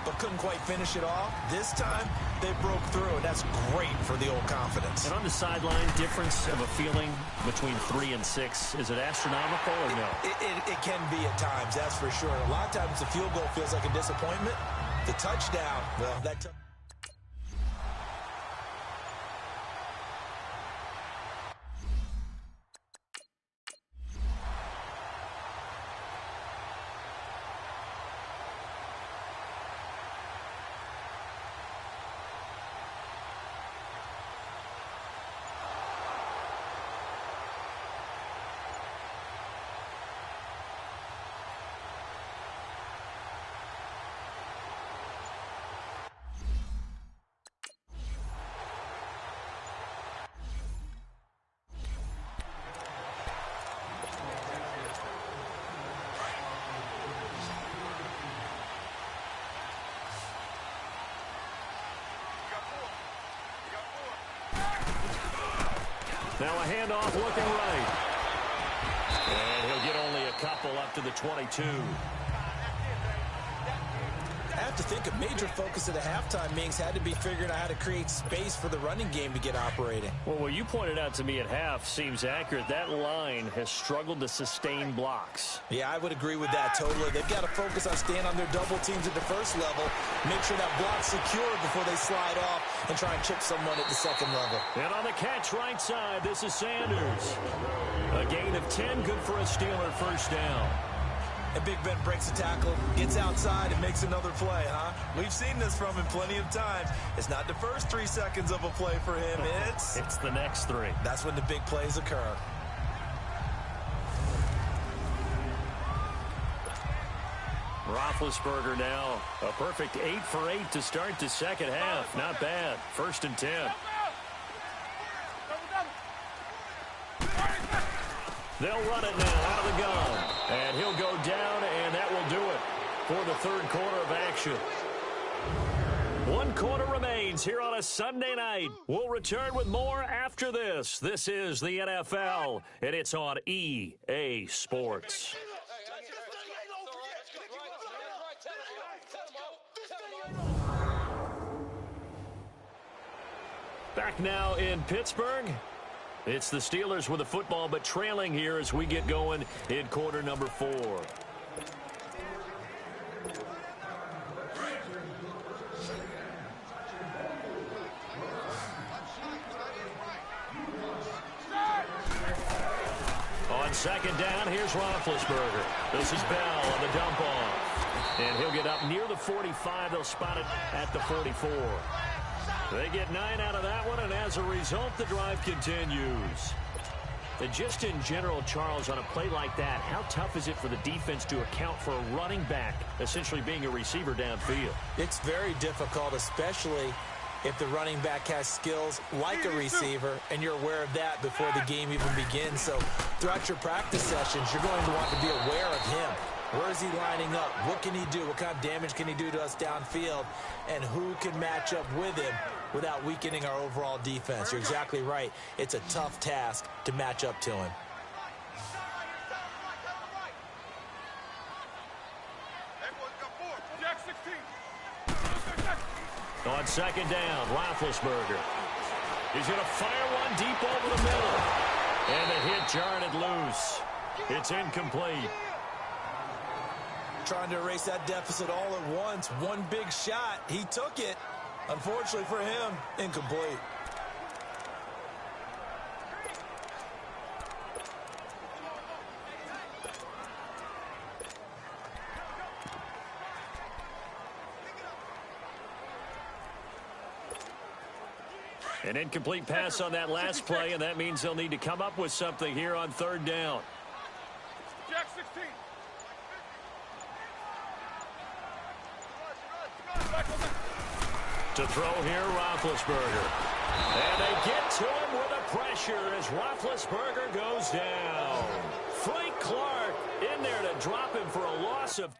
C: but couldn't quite finish it off. This time they broke through, and that's great for the old confidence.
B: And on the sideline, difference of a feeling between 3 and 6, is it astronomical or no?
C: It can be at times, that's for sure. A lot of times the field goal feels like a disappointment. The touchdown, well, that
B: Now a handoff looking right. And he'll get only a couple up to the 22.
C: I have to think a major focus of the halftime meetings had to be figuring out how to create space for the running game to get operating.
B: Well, what you pointed out to me at half seems accurate. That line has struggled to sustain blocks.
C: Yeah, I would agree with that totally. They've got to focus on staying on their double teams at the first level, make sure that block's secure before they slide off and try and chip someone at the second level.
B: And on the catch right side, this is Sanders. A gain of 10, good for a Steeler first down.
C: And Big Ben breaks a tackle, gets outside, and makes another play, huh? We've seen this from him plenty of times. It's not the first 3 seconds of a play for him.
B: It's the next 3.
C: That's when the big plays occur.
B: Roethlisberger now a perfect 8 for 8 to start the second half. Not bad. 1st and 10. They'll run it now out of the gun. And he'll go down, and that will do it for the 3rd quarter of action. 1 quarter remains here on a Sunday night. We'll return with more after this. This is the NFL, and it's on EA Sports. Back now in Pittsburgh. It's the Steelers with the football, but trailing here as we get going in quarter number 4. On 2nd down, here's Roethlisberger. This is Bell on the dump off. And he'll get up near the 45. They'll spot it at the 44. They get 9 out of that one, and as a result, the drive continues. And just in general, Charles, on a play like that, how tough is it for the defense to account for a running back essentially being a receiver downfield?
C: It's very difficult, especially if the running back has skills like a receiver, and you're aware of that before the game even begins. So throughout your practice sessions, you're going to want to be aware of him. Where is he lining up? What can he do? What kind of damage can he do to us downfield? And who can match up with him without weakening our overall defense? You're exactly right. It's a tough task to match up to him.
B: On 2nd down, Roethlisberger. He's going to fire one deep over the middle. And the hit jarred it loose. It's incomplete.
C: Trying to erase that deficit all at once. One big shot. He took it. Unfortunately for him, incomplete.
B: An incomplete pass on that last play, and that means they'll need to come up with something here on third down.
D: Jack 16.
B: To throw here, Roethlisberger. And they get to him with a pressure as Roethlisberger goes down. Frank Clark in there to drop him for a loss of...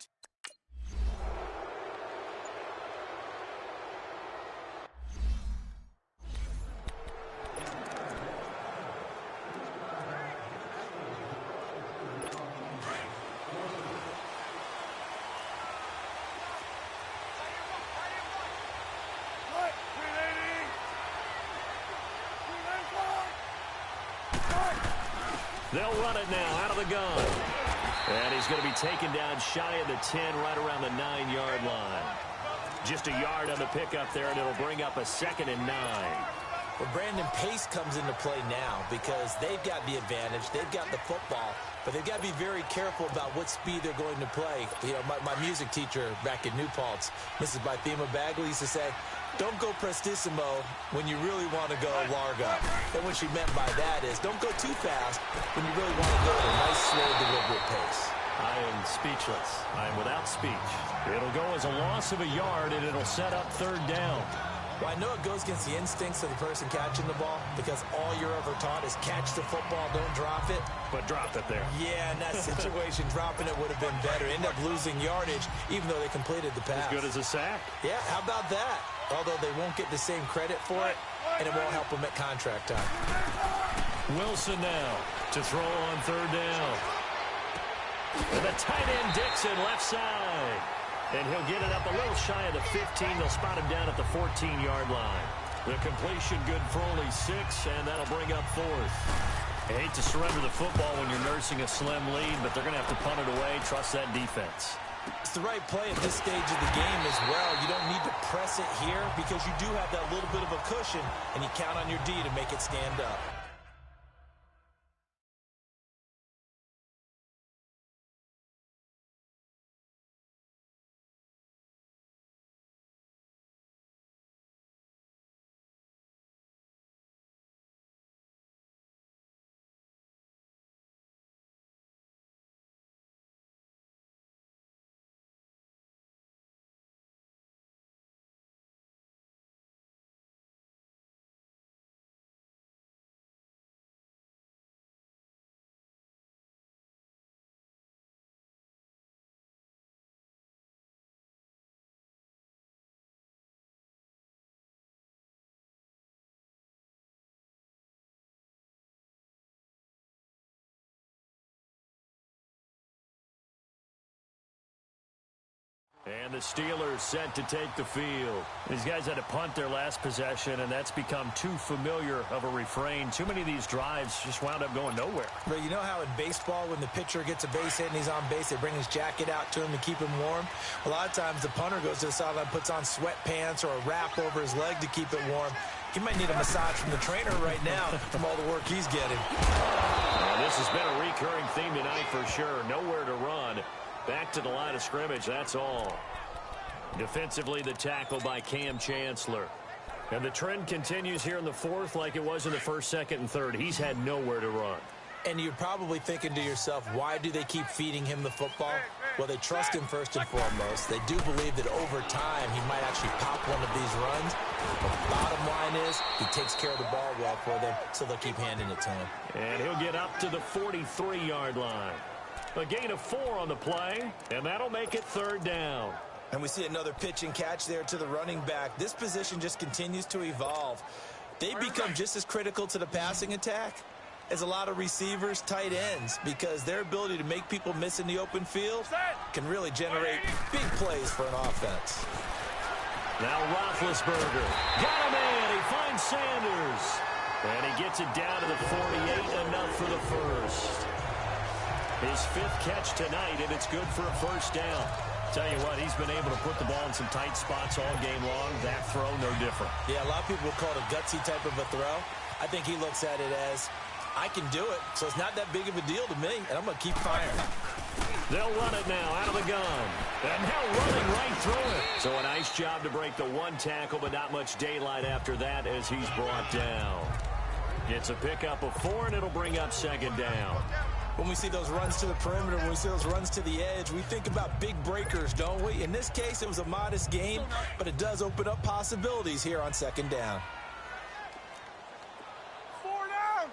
B: They'll run it now out of the gun. And he's going to be taken down shy of the 10, right around the 9-yard line. Just a yard on the pickup there, and it'll bring up a 2nd and 9.
C: Well, Brandon, pace comes into play now because they've got the advantage. They've got the football, but they've got to be very careful about what speed they're going to play. You know, my music teacher back in New Paltz, Mrs. Bythema Bagley, used to say, don't go prestissimo when you really want to go largo. And what she meant by that is don't go too fast when you really want to go at a nice, slow, deliberate pace.
B: I am speechless. I am without speech. It'll go as a loss of a yard, and it'll set up third down.
C: Well, I know it goes against the instincts of the person catching the ball because all you're ever taught is catch the football, don't drop it.
B: But drop it there.
C: Yeah, in that situation, dropping it would have been better. End up losing yardage, even though they completed the pass.
B: As good as a sack.
C: Yeah, how about that? Although they won't get the same credit for it, and it won't help them at contract time.
B: Wilson now to throw on third down. And the tight end Dixon left side. And he'll get it up a little shy of the 15. They'll spot him down at the 14-yard line. The completion good for only 6, and that'll bring up 4th. I hate to surrender the football when you're nursing a slim lead, but they're going to have to punt it away. Trust that defense.
C: It's the right play at this stage of the game as well. You don't need to press it here because you do have that little bit of a cushion, and you count on your D to make it stand up.
B: And the Steelers set to take the field. These guys had to punt their last possession, and that's become too familiar of a refrain. Too many of these drives just wound up going nowhere.
C: But you know how in baseball, when the pitcher gets a base hit and he's on base, they bring his jacket out to him to keep him warm? A lot of times the punter goes to the sideline, puts on sweatpants or a wrap over his leg to keep it warm. He might need a massage from the trainer right now from all the work he's getting.
B: This has been a recurring theme tonight for sure. Nowhere to run. Back to the line of scrimmage, that's all. Defensively, the tackle by Cam Chancellor. And the trend continues here in the 4th like it was in the 1st, 2nd, and 3rd. He's had nowhere to run.
C: And you're probably thinking to yourself, why do they keep feeding him the football? Well, they trust him first and foremost. They do believe that over time he might actually pop one of these runs. But the bottom line is he takes care of the ball well for them, so they'll keep handing it to him.
B: And he'll get up to the 43-yard line. A gain of 4 on the play, and that'll make it third down.
C: And we see another pitch and catch there to the running back. This position just continues to evolve. They become just as critical to the passing attack as a lot of receivers, tight ends, because their ability to make people miss in the open field can really generate big plays for an offense.
B: Now Roethlisberger. Got him in. He finds Sanders. And he gets it down to the 48, enough for the first. His 5th catch tonight, and it's good for a first down. Tell you what, he's been able to put the ball in some tight spots all game long. That throw, no different.
C: Yeah, a lot of people would call it a gutsy type of a throw. I think he looks at it as, I can do it, so it's not that big of a deal to me, and I'm going to keep firing.
B: They'll run it now out of the gun. And now running right through it. So a nice job to break the one tackle, but not much daylight after that as he's brought down. It's a pickup of 4, and it'll bring up second down.
C: When we see those runs to the perimeter, when we see those runs to the edge, we think about big breakers, don't we? In this case, it was a modest gain, but it does open up possibilities here on second down.
D: 4 down.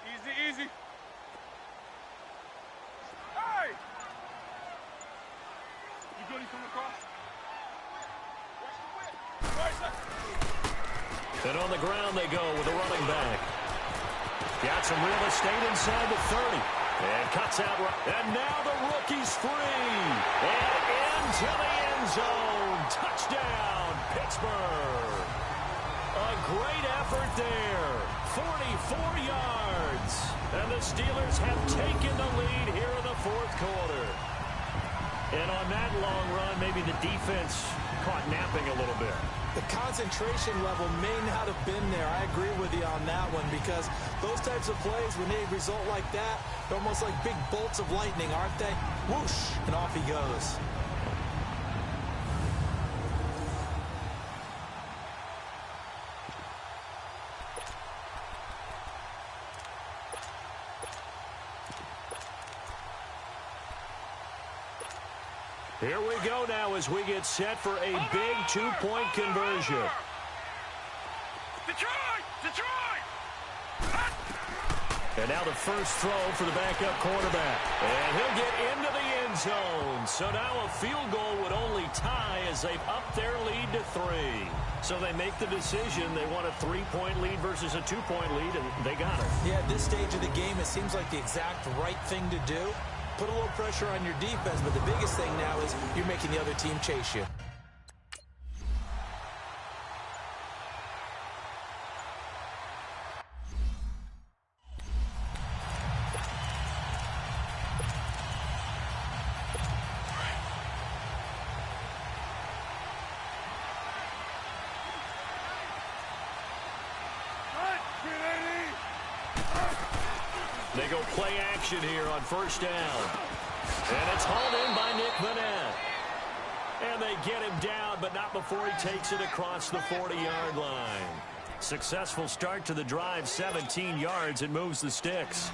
D: Easy, easy. Hey! You good? He's coming across. Watch the whip.
B: And on the ground they go with a running back. Got some real estate inside the 30. And cuts out. And now the rookie's free. And into the end zone. Touchdown, Pittsburgh. A great effort there. 44 yards. And the Steelers have taken the lead here in the fourth quarter. And on that long run, maybe the defense caught napping a little bit.
C: The concentration level may not have been there. I agree with you on that one because those types of plays, when they result like that, they're almost like big bolts of lightning, aren't they? Whoosh, and off he goes.
B: Here we go now as we get set for a big two-point conversion.
D: Detroit! Detroit!
B: And now the first throw for the backup quarterback. And he'll get into the end zone. So now a field goal would only tie as they've upped their lead to 3. So they make the decision. They want a 3-point lead versus a 2-point lead, and they got it.
C: Yeah, at this stage of the game, it seems like the exact right thing to do. Put a little pressure on your defense, but the biggest thing now is you're making the other team chase you.
B: They go play action here on first down. And it's hauled in by Nick Vanette. And they get him down, but not before he takes it across the 40-yard line. Successful start to the drive, 17 yards, and moves the sticks.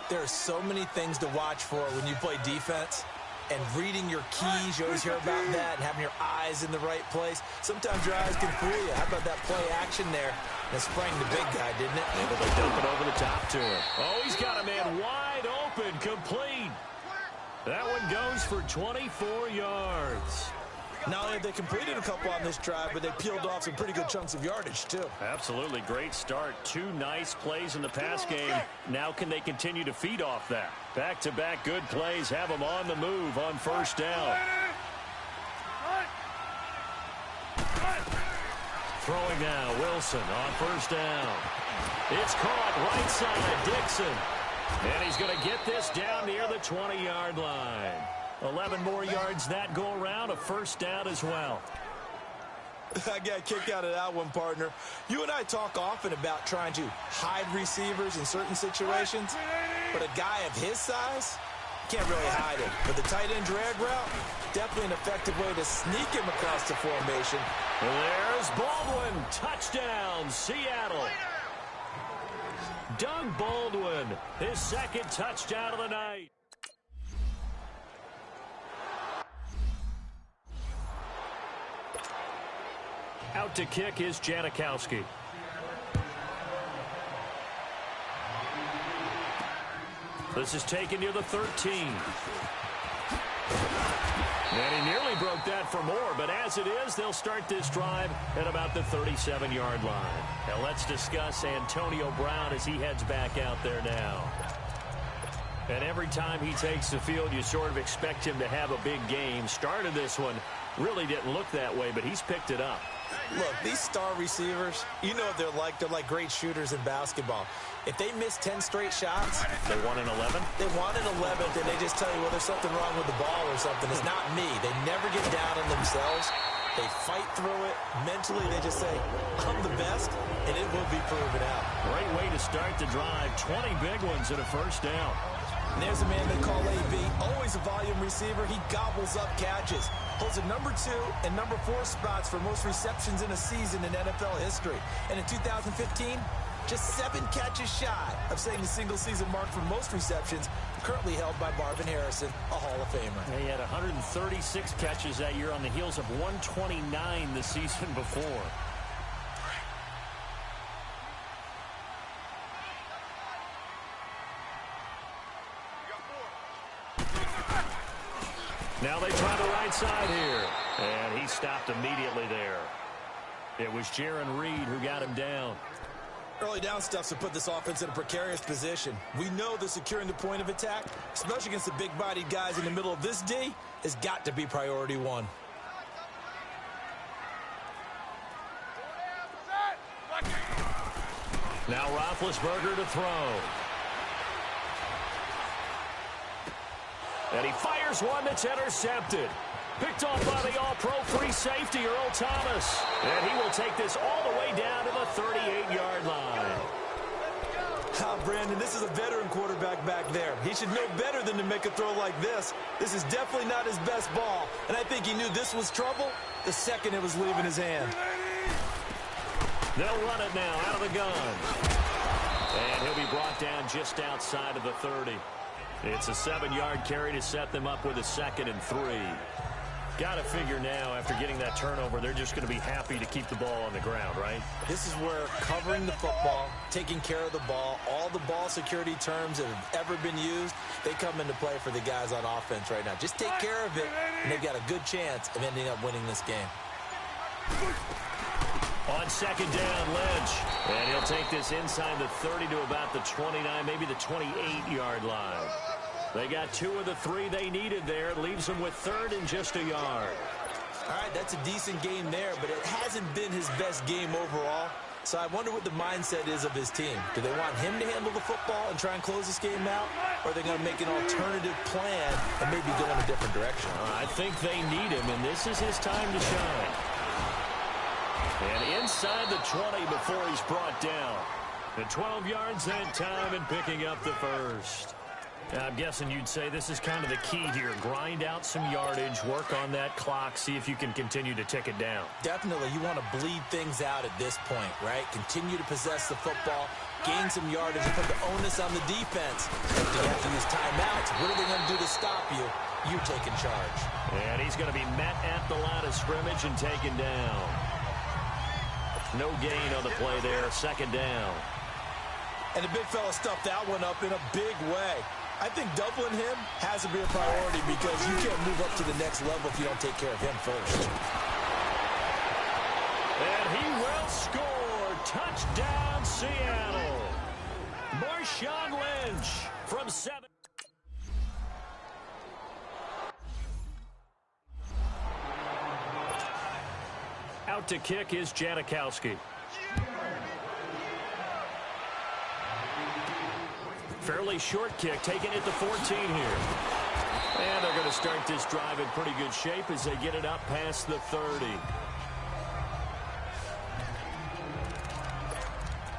C: There are so many things to watch for when you play defense. And reading your keys, you always hear about that, and having your eyes in the right place. Sometimes your eyes can fool you. How about that play action there? And it sprang the big guy, didn't it?
B: Yeah, but they dump it over the top to him. Oh, he's got a man wide open, complete. That one goes for 24 yards.
C: Not only have they completed a couple on this drive, but they peeled off some pretty good chunks of yardage, too.
B: Absolutely great start. 2 nice plays in the pass game. Now can they continue to feed off that? Back-to-back good plays have them on the move on first down. Throwing now, Wilson on first down. It's caught right side, Dixon. And he's going to get this down near the 20-yard line. 11 more yards that go around, a first down as well.
C: I got a kick out of that one, partner. You and I talk often about trying to hide receivers in certain situations, but a guy of his size can't really hide him. But the tight end drag route, definitely an effective way to sneak him across the formation.
B: There's Baldwin. Touchdown, Seattle. Doug Baldwin, his second touchdown of the night. Out to kick is Janikowski. This is taken near the 13. And he nearly broke that for more, but as it is, they'll start this drive at about the 37-yard line. Now let's discuss Antonio Brown as he heads back out there now. And every time he takes the field, you sort of expect him to have a big game. Started this one, really didn't look that way, but he's picked it up.
C: Look, these star receivers, you know what they're like. They're like great shooters in basketball. If they miss 10 straight shots,
B: they won an 11?
C: They won an 11th, and they just tell you, well, there's something wrong with the ball or something. It's not me. They never get down on themselves. They fight through it. Mentally, they just say, I'm the best, and it will be proven out.
B: Great way to start the drive. 20 big ones and a first down.
C: And there's a man they call AB, always a volume receiver. He gobbles up catches. Holds the number 2 and number 4 spots for most receptions in a season in NFL history. And in 2015, just 7 catches shy of setting the single-season mark for most receptions, currently held by Marvin Harrison, a Hall of Famer.
B: He had 136 catches that year on the heels of 129 the season before. Now they try the right side here. And he stopped immediately there. It was Jaron Reed who got him down.
C: Early down stuffs to put this offense in a precarious position. We know that securing the point of attack, especially against the big-bodied guys in the middle of this D, has got to be priority 1.
B: Now Roethlisberger to throw. And he fires one that's intercepted. Picked off by the all-pro free safety, Earl Thomas. And he will take this all the way down to the 38-yard line.
F: Brandon, this is a veteran quarterback back there. He should know better than to make a throw like this. This is definitely not his best ball. And I think he knew this was trouble the second it was leaving his hand.
B: They'll run it now out of the gun. And he'll be brought down just outside of the 30. It's a 7-yard carry to set them up with a 2nd and 3. Got to figure now, after getting that turnover, they're just going to be happy to keep the ball on the ground, right?
C: This is where covering the football, taking care of the ball, all the ball security terms that have ever been used, they come into play for the guys on offense right now. Just take care of it, and they've got a good chance of ending up winning this game.
B: On 2nd down, Lynch. And he'll take this inside the 30 to about the 29, maybe the 28-yard line. They got 2 of the 3 they needed there. Leaves them with 3rd and just a yard.
C: All right, that's a decent game there, but it hasn't been his best game overall. So I wonder what the mindset is of his team. Do they want him to handle the football and try and close this game out? Or are they going to make an alternative plan and maybe go in a different direction?
B: I think they need him, and this is his time to shine. And inside the 20 before he's brought down. The 12 yards that time and picking up the first. I'm guessing you'd say this is kind of the key here. Grind out some yardage, work on that clock, see if you can continue to tick it down.
C: Definitely. You want to bleed things out at this point, right? Continue to possess the football, gain some yardage, and put the onus on the defense. If they have to use timeouts, what are they going to do to stop you? You're taking charge.
B: And he's going to be met at the line of scrimmage and taken down. No gain on the play there, 2nd down.
C: And the big fella stuffed that one up in a big way. I think doubling him has to be a priority because you can't move up to the next level if you don't take care of him first.
B: And he will score. Touchdown, Seattle. Marshawn Lynch from 7. Out to kick is Janikowski. Fairly short kick, taking it to 14 here. And they're going to start this drive in pretty good shape as they get it up past the 30.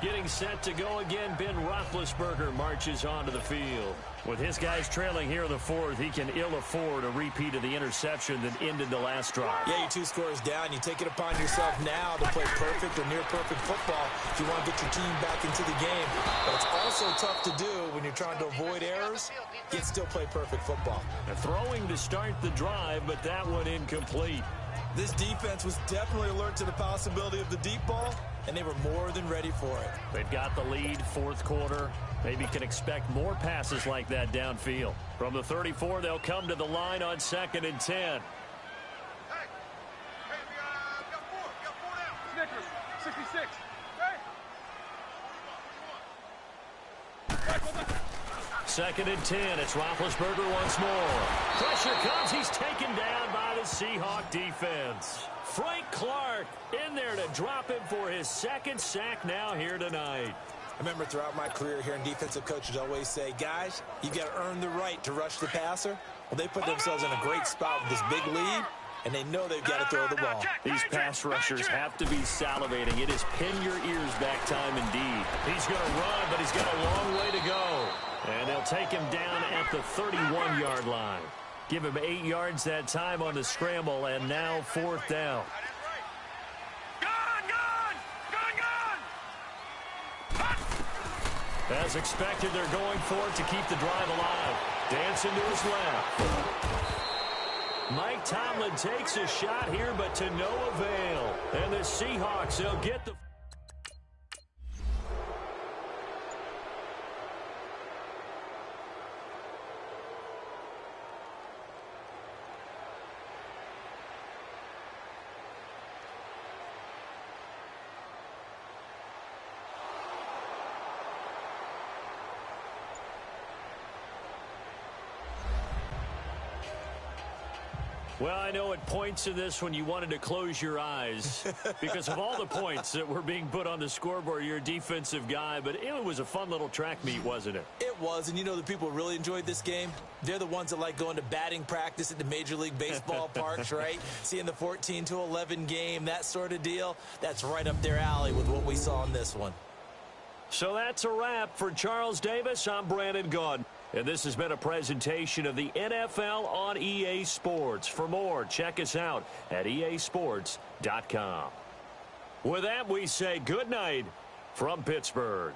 B: Getting set to go again, Ben Roethlisberger marches onto the field. With his guys trailing here in the 4th, he can ill afford a repeat of the interception that ended the last drive.
C: Yeah, you're 2 scores down. You take it upon yourself now to play perfect or near-perfect football if you want to get your team back into the game. But it's also tough to do when you're trying to avoid errors, yet still play perfect football.
B: And throwing to start the drive, but that one incomplete.
C: This defense was definitely alert to the possibility of the deep ball, and they were more than ready for it.
B: They've got the lead, 4th quarter. Maybe can expect more passes like that downfield. From the 34, they'll come to the line on 2nd and 10.
D: Snickers, 66.
B: Second and 10. It's Roethlisberger once more. Pressure comes. He's taken down by the Seahawk defense. Frank Clark in there to drop him for his 2nd sack now here tonight.
C: I remember throughout my career hearing defensive coaches always say, guys, you got to earn the right to rush the passer. Well, they put themselves in a great spot with this big lead, and they know they've got to throw the ball.
B: These pass rushers have to be salivating. It is pin your ears back time indeed. He's going to run, but he's got a long way to go. And they'll take him down at the 31-yard line. Give him 8 yards that time on the scramble, and now 4th down. As expected, they're going for it to keep the drive alive. Dancing to his left. Mike Tomlin takes a shot here, but to no avail. And the Seahawks, they'll get the... Well, I know at points in this when you wanted to close your eyes because of all the points that were being put on the scoreboard. You're a defensive guy, but it was a fun little track meet, wasn't it?
C: It was, and you know the people who really enjoyed this game? They're the ones that like going to batting practice at the Major League Baseball parks, right? Seeing the 14-11 game, that sort of deal. That's right up their alley with what we saw in this one.
B: So that's a wrap for Charles Davis. I'm Brandon Gaudin. And this has been a presentation of the NFL on EA Sports. For more, check us out at easports.com. With that, we say good night from Pittsburgh.